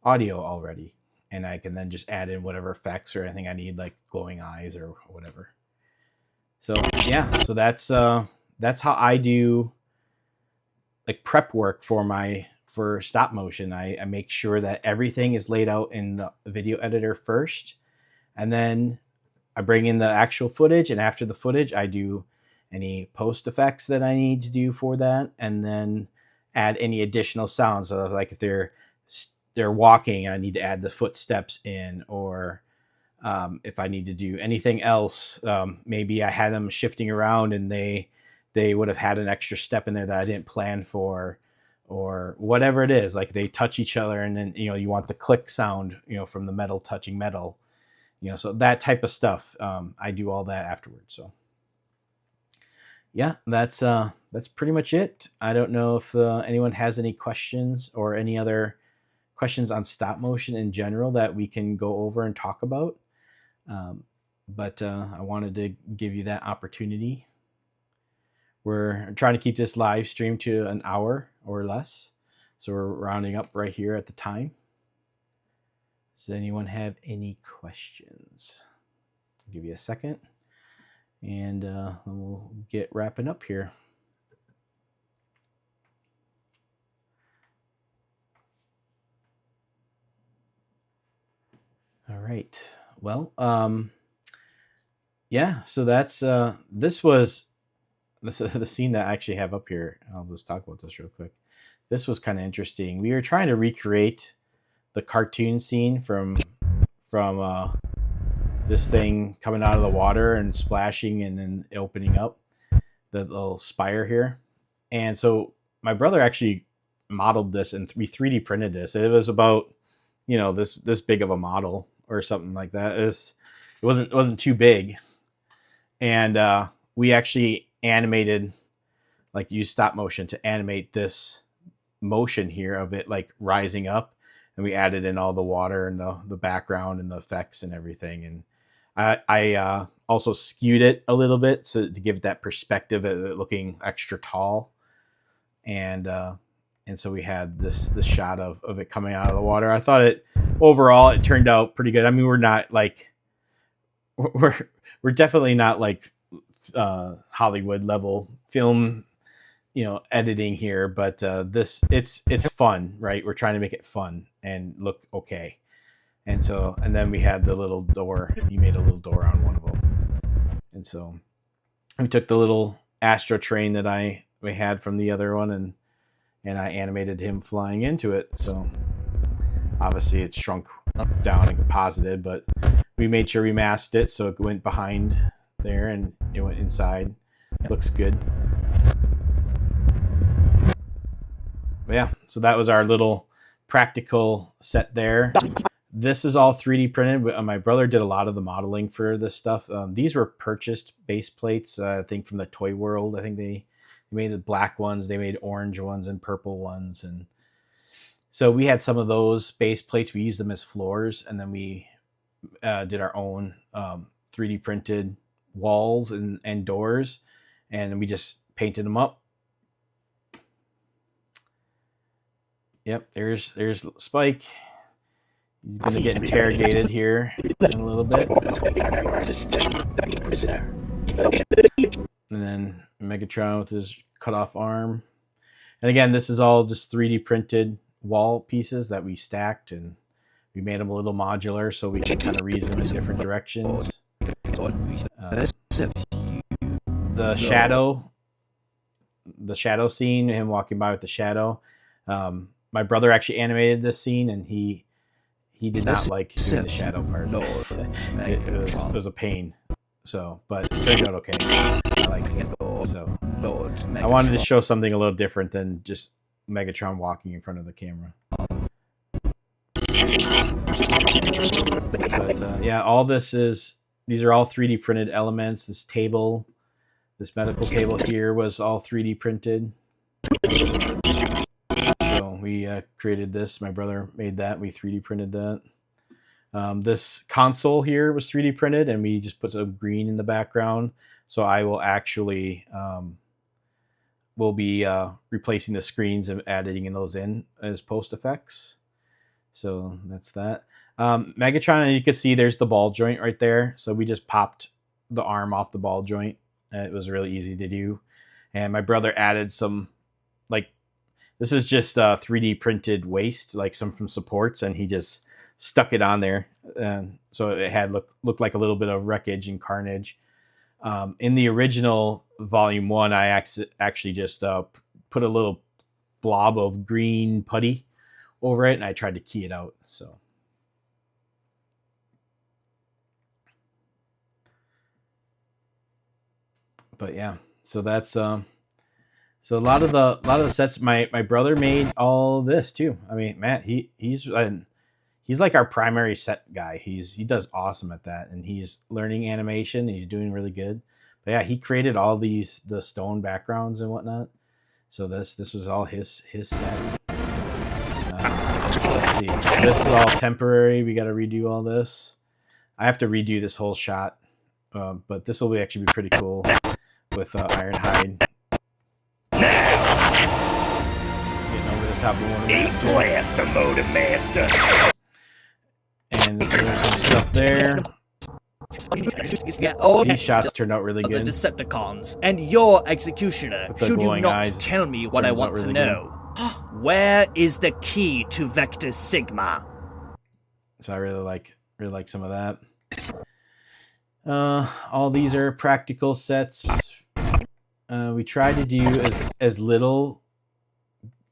audio already. And I can then just add in whatever effects or anything I need, like glowing eyes or whatever. So yeah, so that's how I do like prep work for stop motion. I make sure that everything is laid out in the video editor first, and then I bring in the actual footage, and after the footage I do any post effects that I need to do for that, and then add any additional sounds. So like if they're walking and I need to add the footsteps in, or if I need to do anything else, maybe I had them shifting around and they would have had an extra step in there that I didn't plan for, or whatever it is, like they touch each other and then you want the click sound from the metal touching metal, you know, so that type of stuff. I do all that afterwards. So yeah, that's pretty much it. I don't know if anyone has any questions or any other questions on stop motion in general that we can go over and talk about. But I wanted to give you that opportunity. We're trying to keep this live stream to an hour or less. So we're rounding up right here at the time. Does anyone have any questions? I'll give you a second. And we'll get wrapping up here. All right. Well, yeah. So that's this was the scene that I actually have up here. I'll just talk about this real quick. This was kind of interesting. We were trying to recreate the cartoon scene from this thing coming out of the water and splashing and then opening up the little spire here. And so my brother actually modeled this and we 3D printed this. It was about, you know, this big of a model or something like that. It wasn't too big. And we actually animated, like used stop motion to animate this motion here of it like rising up. And we added in all the water and the background and the effects and everything. And I also skewed it a little bit so to give it that perspective of it looking extra tall. And so we had this shot of it coming out of the water. I thought overall it turned out pretty good. I mean, we're definitely not like Hollywood level film, you know, editing here, but it's fun, right? We're trying to make it fun and look okay. And then we had the little door. He made a little door on one of them. And so we took the little Astro train that we had from the other one and I animated him flying into it. So obviously it shrunk down and composited, but we made sure we masked it so it went behind there and it went inside. Looks good. But yeah, so that was our little practical set there. This is all 3D printed. My brother did a lot of the modeling for this stuff. These were purchased base plates, I think from the Toy World. I think they made the black ones, they made orange ones and purple ones. And so we had some of those base plates. We used them as floors. And then we did our own 3D printed walls and doors. And we just painted them up. Yep, there's Spike. He's going to get interrogated here in a little bit. And then Megatron with his cut off arm. And again, this is all just 3D printed wall pieces that we stacked and we made them a little modular so we can kind of reuse them in different directions. The shadow scene, him walking by with the shadow. My brother actually animated this scene and he did not like doing the shadow part. It was a pain. So, but it turned out okay. I liked it. So, I wanted to show something a little different than just Megatron walking in front of the camera. But yeah, all these are all 3D printed elements. This table, this medical table here was all 3D printed. So we created this. My brother made that. We 3D printed that. This console here was 3D printed, and we just put some green in the background. So I will actually will be replacing the screens and adding those in as post effects. So that's that. Megatron, you can see there's the ball joint right there. So we just popped the arm off the ball joint. It was really easy to do. And my brother added some, like, this is just 3D printed waste, like some from supports, and he just stuck it on there. So it had looked like a little bit of wreckage and carnage. In the original Volume 1, I actually just put a little blob of green putty over it, and I tried to key it out. So, but yeah, so that's so a lot of the sets my brother made all this too. I mean, Matt, he he's like our primary set guy. He does awesome at that, and he's learning animation. He's doing really good. But yeah, he created all the stone backgrounds and whatnot. So this was all his set. Let's see. This is all temporary. We got to redo all this. I have to redo this whole shot, but this will actually be pretty cool with Ironhide. Getting over the top of Motor Master. And there's some stuff there. These shots turned out really good. The Decepticons and your executioner. Should you not tell me what I want to know? Where is the key to Vector Sigma? So I really like some of that. All these are practical sets. We tried to do as little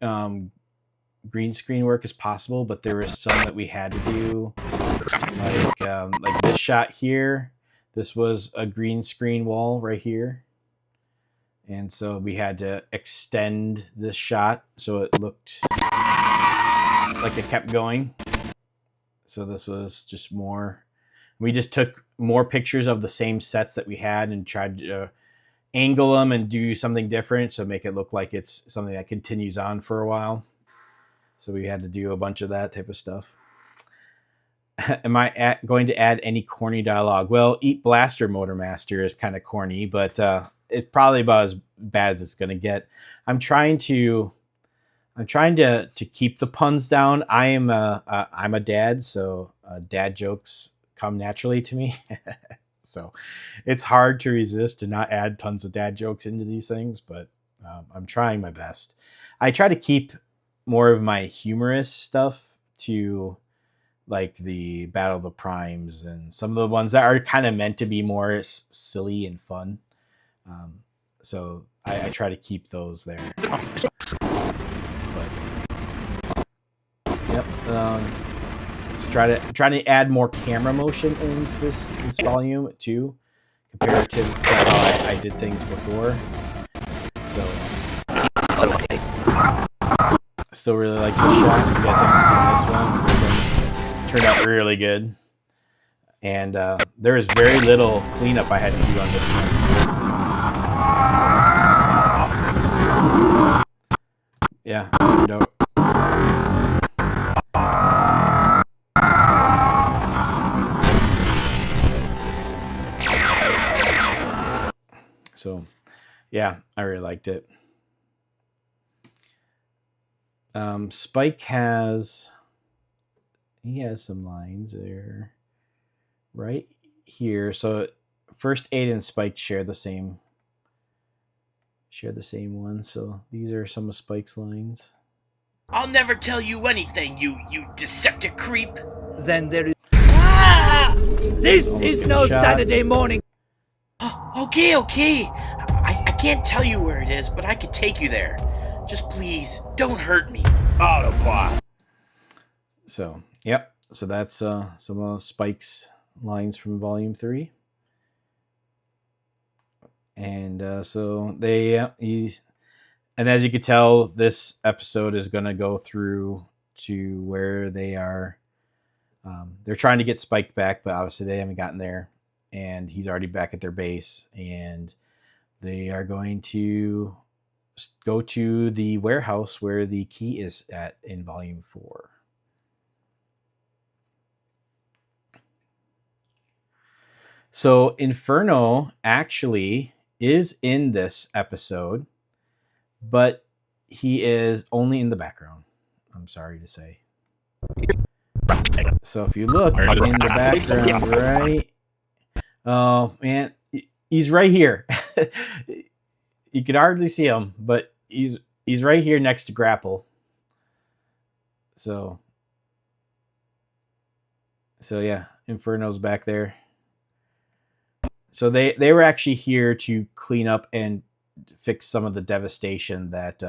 green screen work as possible, but there was some that we had to do. Like this shot here. This was a green screen wall right here. And so we had to extend this shot so it looked like it kept going. So this was just more. We just took more pictures of the same sets that we had and tried to angle them and do something different, so make it look like it's something that continues on for a while. So we had to do a bunch of that type of stuff. Am I going to add any corny dialogue? Well, Eat Blaster Motor Master is kind of corny, but it's probably about as bad as it's going to get. I'm trying to keep the puns down. I'm a dad, so dad jokes come naturally to me. So it's hard to resist to not add tons of dad jokes into these things, but I'm trying my best. I try to keep more of my humorous stuff to like the Battle of the Primes and some of the ones that are kind of meant to be more silly and fun. So I try to keep those there. But, yep. Trying to add more camera motion into this volume too, comparative to how I did things before. So still really like this shot. If you guys haven't seen this one, turned out really good. And there is very little cleanup I had to do on this one. Yeah, turned out. So, yeah, I really liked it. Spike has some lines there right here. So first Ada and Spike share the same one. So these are some of Spike's lines. I'll never tell you anything, you Deceptic creep. Then there is. This is no shots. Saturday morning. Okay. I can't tell you where it is, but I can take you there. Just please, don't hurt me. Autobot. So, yep. So that's some of Spike's lines from Volume 3. And so he's... And as you can tell, this episode is going to go through to where they are. They're trying to get Spike back, but obviously they haven't gotten there. And he's already back at their base. And they are going to go to the warehouse where the key is at in Volume 4. So Inferno actually is in this episode, but he is only in the background, I'm sorry to say. So if you look in the background, right? Oh, man, he's right here. You can hardly see him, but he's right here next to Grapple. So yeah, Inferno's back there. So they were actually here to clean up and fix some of the devastation that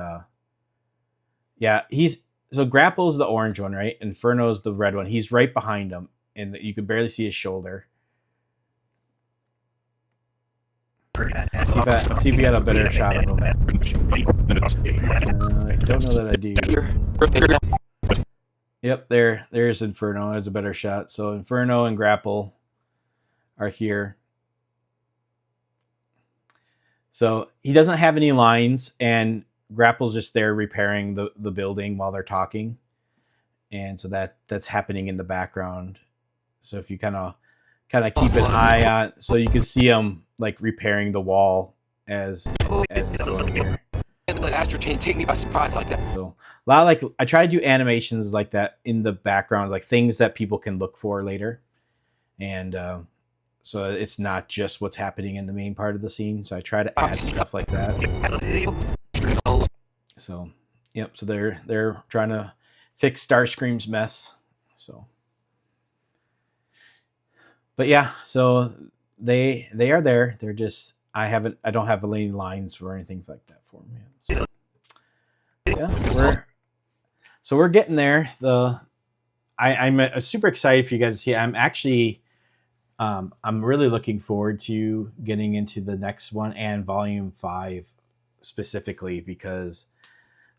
so Grapple's the orange one, right? Inferno's the red one. He's right behind him, and you can barely see his shoulder. See if we got a better shot of him. I don't know that I do. Yep, there's Inferno. There's a better shot. So Inferno and Grapple are here. So he doesn't have any lines, and Grapple's just there repairing the building while they're talking. And so that's happening in the background. So if you kind of keep an eye on, so you can see him like repairing the wall as it's going here. Astrotrain take me by surprise like that. So a lot of, like, I try to do animations like that in the background, like things that people can look for later, and so it's not just what's happening in the main part of the scene. So I try to add stuff like that. So yep. So they're trying to fix Starscream's mess. So, but yeah. So they are there. They're just I don't have any lines for anything like that for them yet. So, yeah, we're getting there. I'm super excited for you guys to see. I'm actually I'm really looking forward to getting into the next one and Volume 5 specifically, because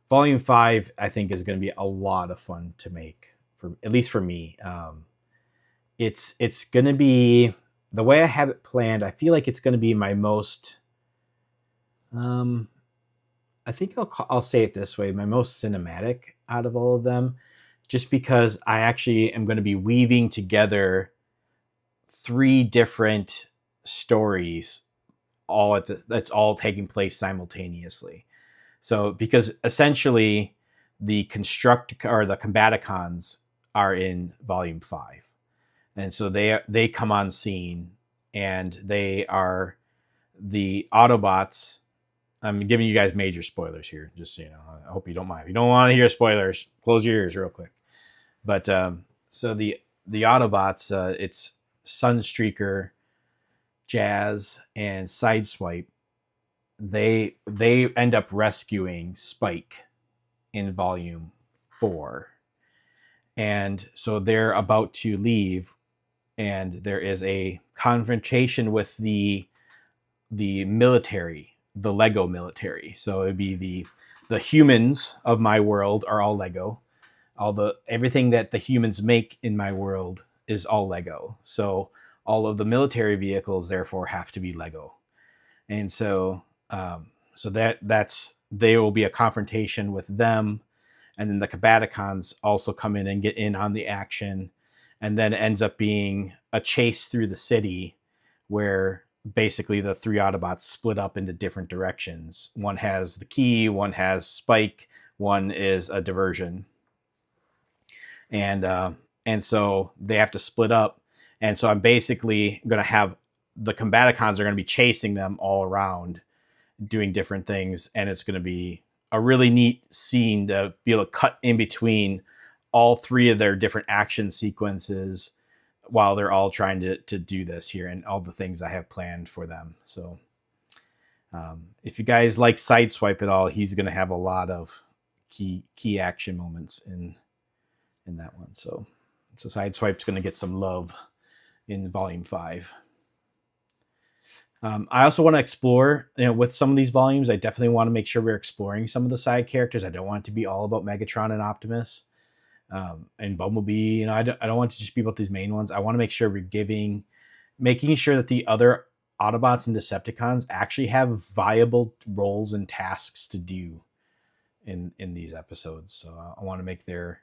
Volume 5 I think is going to be a lot of fun to make, for at least for me. It's going to be, the way I have it planned, I feel like it's going to be my most I think I'll say it this way, my most cinematic out of all of them, just because I actually am going to be weaving together 3 different stories that's all taking place simultaneously. So because essentially the Combaticons are in Volume 5, and so they come on scene, and they are the Autobots. I'm giving you guys major spoilers here, just so you know. I hope you don't mind. If you don't want to hear spoilers, close your ears real quick. But so the Autobots, it's Sunstreaker, Jazz, and Sideswipe. They end up rescuing Spike in Volume 4, and so they're about to leave, and there is a confrontation with the military, the Lego military. So it'd be the humans of my world are all Lego. Everything that the humans make in my world is all Lego. So all of the military vehicles therefore have to be Lego. And so there will be a confrontation with them, and then the Combaticons also come in and get in on the action, and then it ends up being a chase through the city where basically the 3 Autobots split up into different directions. One has the key, one has Spike, one is a diversion. And so they have to split up. And so I'm basically going to have the Combaticons are going to be chasing them all around, doing different things. And it's going to be a really neat scene to be able to cut in between all 3 of their different action sequences while they're all trying to do this here, and all the things I have planned for them. So if you guys like Sideswipe at all, he's going to have a lot of key action moments in that one. So Sideswipe's going to get some love in Volume 5. I also want to explore, with some of these volumes, I definitely want to make sure we're exploring some of the side characters. I don't want it to be all about Megatron and Optimus. And Bumblebee, I don't want it to just be about these main ones. I want to make sure we're making sure that the other Autobots and Decepticons actually have viable roles and tasks to do in these episodes. So I want to make their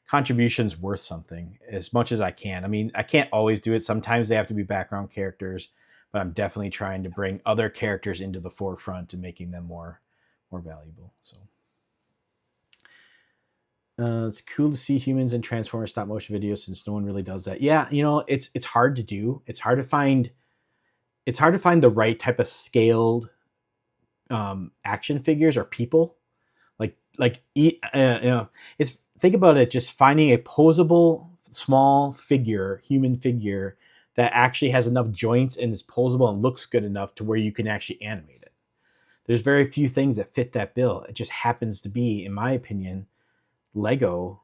contributions worth something as much as I can. I mean, I can't always do it. Sometimes they have to be background characters, but I'm definitely trying to bring other characters into the forefront and making them more valuable. So. It's cool to see humans in Transformers stop motion videos, since no one really does that. Yeah, it's hard to do. It's hard to find the right type of scaled action figures or people. It's, think about it, just finding a posable small figure, human figure that actually has enough joints and is posable and looks good enough to where you can actually animate it. There's very few things that fit that bill. It just happens to be, in my opinion, Lego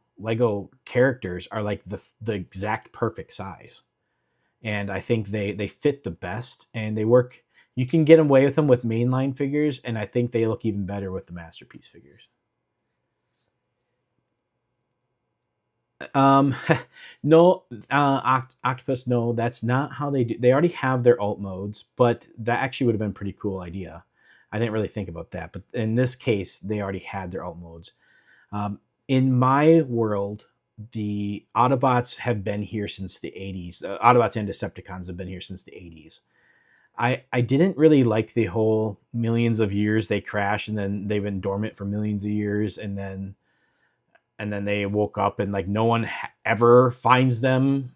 characters are like the exact perfect size, and I think they fit the best, and they work. You can get away with them with mainline figures, and I think they look even better with the Masterpiece figures. Um, no, Octopus. No, that's not how they do. They already have their alt modes, but that actually would have been a pretty cool idea. I didn't really think about that, but in this case, they already had their alt modes. Um, in my world, the Autobots have been here since the 80s. Autobots and Decepticons have been here since the 80s. I didn't really like the whole millions of years they crash and then they've been dormant for millions of years and then they woke up and like no one ever finds them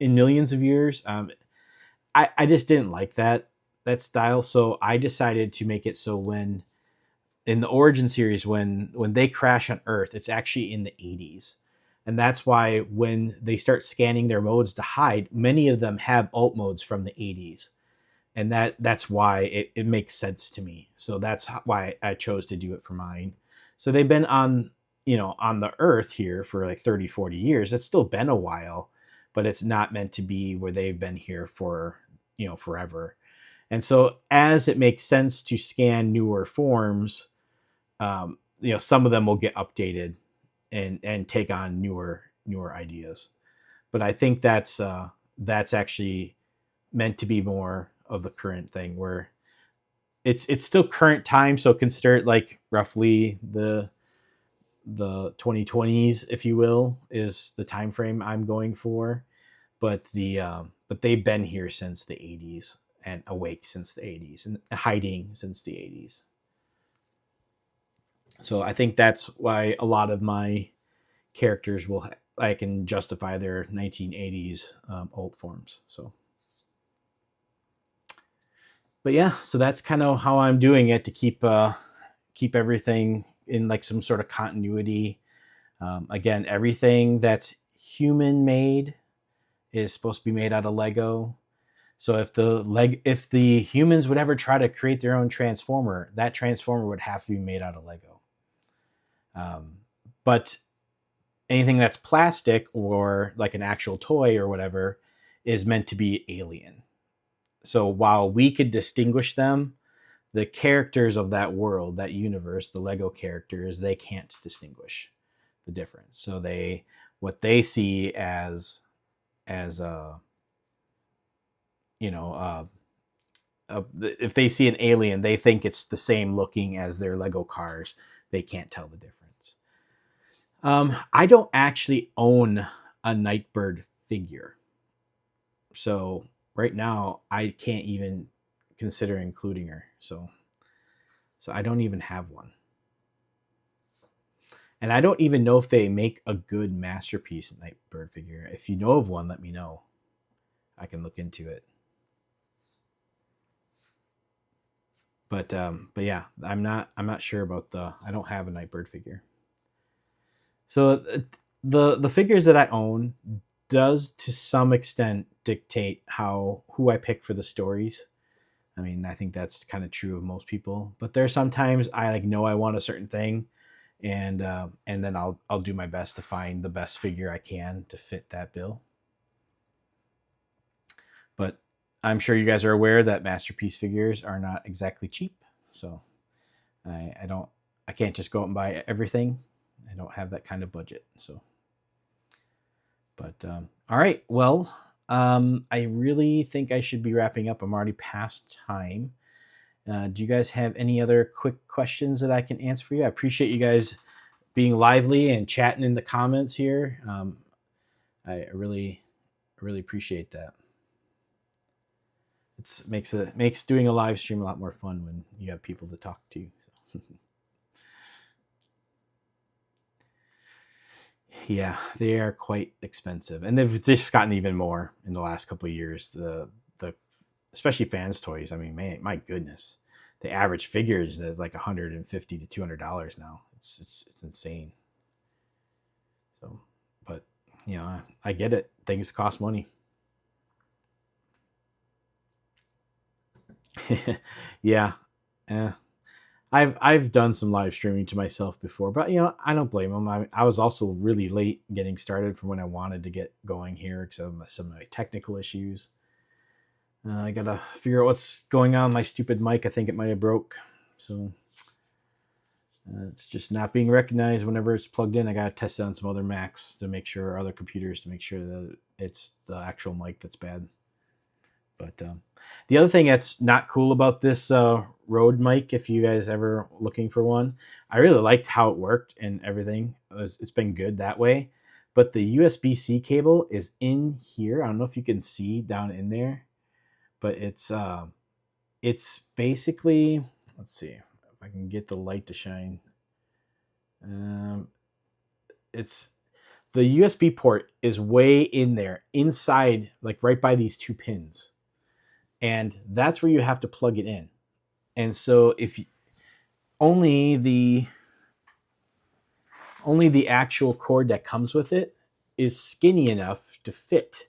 in millions of years. I just didn't like that style, so I decided to make it so when in the origin series when they crash on Earth, it's actually in the 80s, and that's why when they start scanning their modes to hide, many of them have alt modes from the 80s, and that's why it makes sense to me. So that's why I chose to do it for mine. So they've been on on the Earth here for like 30-40 years. It's still been a while, but it's not meant to be where they've been here for forever. And so as it makes sense to scan newer forms, some of them will get updated and take on newer ideas. But I think that's actually meant to be more of the current thing where it's still current time, so consider it like roughly the 2020s, if you will, is the time frame I'm going for. But but they've been here since the 80s and awake since the 80s and hiding since the 80s. So I think that's why a lot of my characters I can justify their 1980s old forms. So, but yeah, so that's kind of how I'm doing it to keep everything in like some sort of continuity. Again, everything that's human made is supposed to be made out of Lego. So if the humans would ever try to create their own transformer, that transformer would have to be made out of Lego. But anything that's plastic or like an actual toy or whatever is meant to be alien. So while we could distinguish them, the characters of that world, that universe, the Lego characters, they can't distinguish the difference. So what they see as if they see an alien, they think it's the same looking as their Lego cars. They can't tell the difference. I don't actually own a Nightbird figure, so right now I can't even consider including her. So I don't even have one, and I don't even know if they make a good Masterpiece Nightbird figure. If you know of one, let me know. I can look into it. But yeah, I'm not sure about I don't have a Nightbird figure. So the figures that I own does to some extent dictate who I pick for the stories. I mean, I think that's kind of true of most people. But there's sometimes I know I want a certain thing, and then I'll do my best to find the best figure I can to fit that bill. But I'm sure you guys are aware that Masterpiece figures are not exactly cheap. So I can't just go out and buy everything. I don't have that kind of budget. So, but all right. Well, I really think I should be wrapping up. I'm already past time. Do you guys have any other quick questions that I can answer for you? I appreciate you guys being lively and chatting in the comments here. I really appreciate that. It makes doing a live stream a lot more fun when you have people to talk to. So. Yeah, they are quite expensive, and they've just gotten even more in the last couple of years. The especially fans toys. I mean, man, my goodness, the average figures is like $150 to $200 now. It's insane. So, but I get it. Things cost money. Yeah. I've done some live streaming to myself before, but I don't blame them. I was also really late getting started from when I wanted to get going here because of some of my technical issues. I gotta figure out what's going on with my stupid mic. I think it might have broke. So, It's just not being recognized whenever it's plugged in. I got to test it on some other Macs to make sure, other computers to make sure that it's the actual mic that's bad. But the other thing that's not cool about this Rode mic, if you guys ever looking for one, I really liked how it worked and everything. It's been good that way. But the USB-C cable is in here. I don't know if you can see down in there, but it's basically, let's see if I can get the light to shine. It's the USB port is way in there, inside, like right by these two pins, and that's where you have to plug it in. And so if you, only the actual cord that comes with it is skinny enough to fit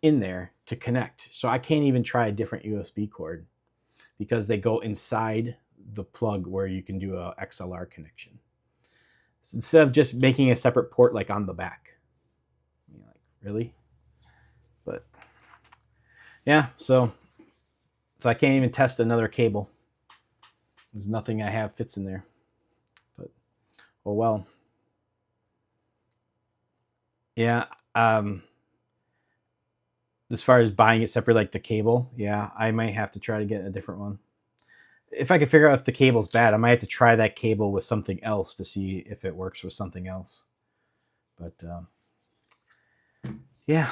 in there to connect. So I can't even try a different USB cord because they go inside the plug where you can do a XLR connection. So instead of just making a separate port like on the back. You're like, really? But yeah, so I can't even test another cable. There's nothing I have fits in there. But oh well. Yeah, as far as buying it separate, like the cable, yeah, I might have to try to get a different one. If I could figure out if the cable's bad, I might have to try that cable with something else to see if it works with something else. But yeah,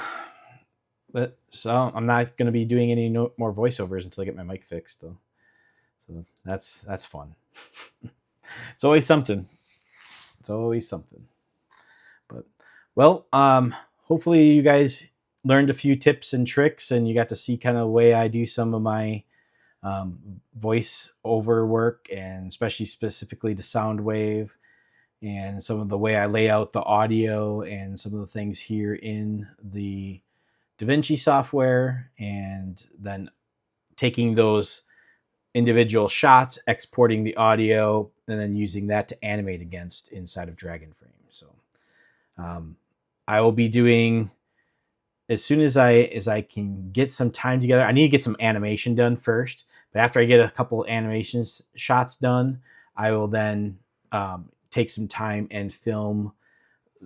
but so I'm not going to be doing any more voiceovers until I get my mic fixed, though. So that's fun. It's always something. It's always something. But well, hopefully you guys learned a few tips and tricks, and you got to see kind of the way I do some of my voice over work, and especially specifically to sound wave, and some of the way I lay out the audio and some of the things here in the DaVinci software, and then taking those individual shots, exporting the audio, and then using that to animate against inside of Dragon Frame. So I will be doing, as soon as I can get some time together. I need to get some animation done first, but after I get a couple animation shots done, I will then take some time and film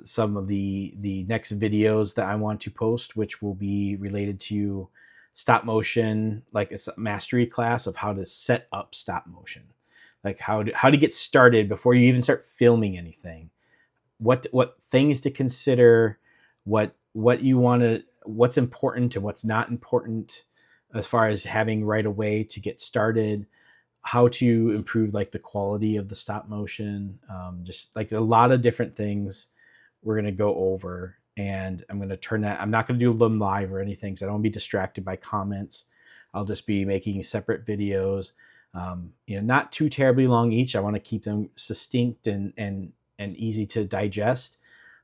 some of the next videos that I want to post, which will be related to stop motion, like a mastery class of how to set up stop motion, like how to get started before you even start filming anything. What things to consider, what you want to, what's important and what's not important as far as having right away to get started, how to improve like the quality of the stop motion, just like a lot of different things we're going to go over. And I'm going to turn that, I'm not going to do them live or anything, so I don't want to be distracted by comments. I'll just be making separate videos, not too terribly long each. I want to keep them succinct and easy to digest,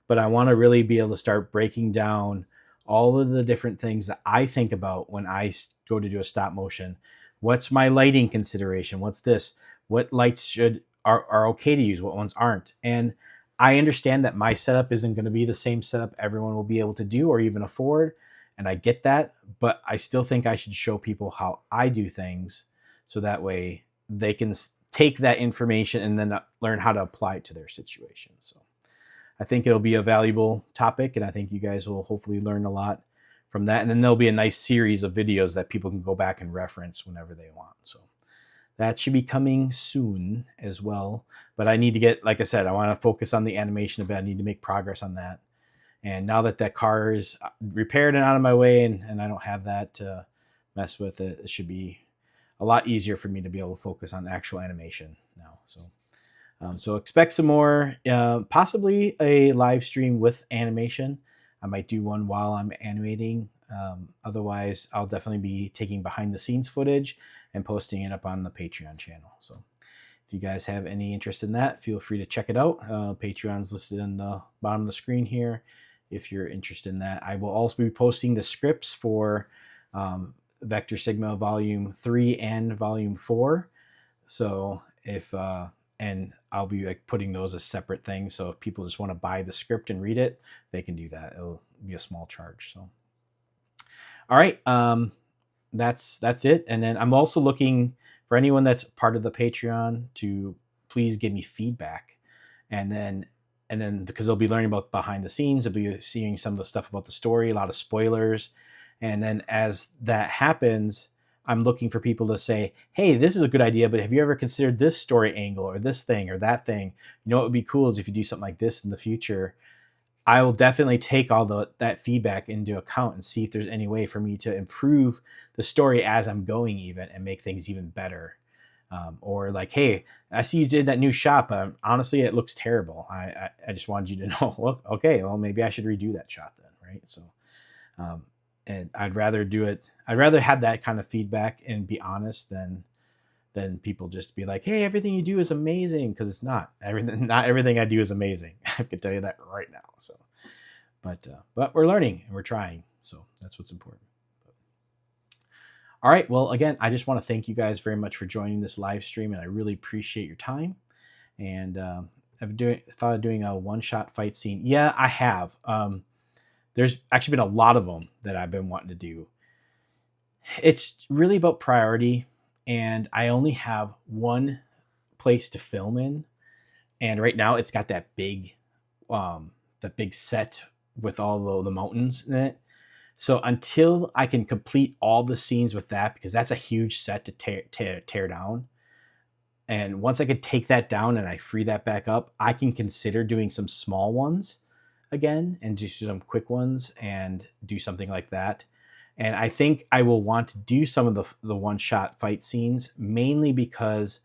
but I want to really be able to start breaking down all of the different things that I think about when I go to do a stop motion. What's my lighting consideration? What's this? What lights are okay to use? What ones aren't? And I understand that my setup isn't going to be the same setup everyone will be able to do or even afford, and I get that, but I still think I should show people how I do things, so that way they can take that information and then learn how to apply it to their situation. So I think it'll be a valuable topic, and I think you guys will hopefully learn a lot from that. And then there'll be a nice series of videos that people can go back and reference whenever they want. So that should be coming soon as well. But I need to get, like I said, I want to focus on the animation a bit. I need to make progress on that. And now that car is repaired and out of my way, and I don't have that to mess with, it should be a lot easier for me to be able to focus on actual animation now. So expect some more, possibly a live stream with animation. I might do one while I'm animating. Otherwise, I'll definitely be taking behind the scenes footage and posting it up on the Patreon channel. So if you guys have any interest in that, feel free to check it out. Patreon's listed on the bottom of the screen here if you're interested in that. I will also be posting the scripts for Vector Sigma Volume 3 and Volume 4. So and I'll be like putting those as separate things. So if people just want to buy the script and read it, they can do that. It'll be a small charge. So, all right, that's it. And then I'm also looking for anyone that's part of the Patreon to please give me feedback. And then because they'll be learning about behind the scenes, they'll be seeing some of the stuff about the story, a lot of spoilers. And then as that happens, I'm looking for people to say, hey, this is a good idea, but have you ever considered this story angle or this thing or that thing? You know what would be cool is if you do something like this in the future. I will definitely take all that feedback into account and see if there's any way for me to improve the story as I'm going even and make things even better. Or like, hey, I see you did that new shot, but honestly, it looks terrible. I just wanted you to know, well, okay, well, maybe I should redo that shot then, right? So, and I'd rather do it. I'd rather have that kind of feedback and be honest than people just be like, hey, everything you do is amazing, because it's not. Not everything I do is amazing. I can tell you that right now. So, but we're learning and we're trying. So that's what's important. All right. Well, again, I just want to thank you guys very much for joining this live stream, and I really appreciate your time. And I've thought of doing a one-shot fight scene. Yeah, I have. There's actually been a lot of them that I've been wanting to do. It's really about priority, and I only have one place to film in, and right now it's got that big set with all the mountains in it. So until I can complete all the scenes with that, because that's a huge set to tear down, and once I could take that down and I free that back up, I can consider doing some small ones again and just do some quick ones and do something like that. And I think I will want to do some of the one-shot fight scenes, mainly because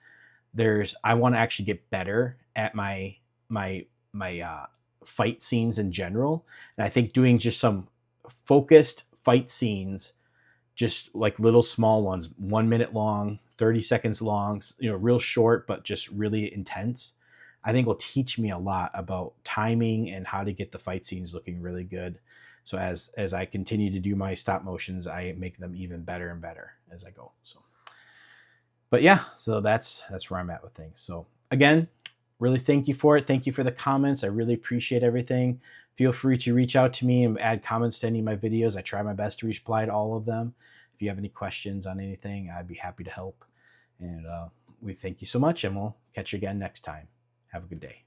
I want to actually get better at my fight scenes in general. And I think doing just some focused fight scenes, just like little small ones, 1 minute long, 30 seconds long, real short, but just really intense, I think will teach me a lot about timing and how to get the fight scenes looking really good. So as I continue to do my stop motions, I make them even better and better as I go. So, but yeah, so that's where I'm at with things. So again, really thank you for it. Thank you for the comments. I really appreciate everything. Feel free to reach out to me and add comments to any of my videos. I try my best to reply to all of them. If you have any questions on anything, I'd be happy to help. And we thank you so much, and we'll catch you again next time. Have a good day.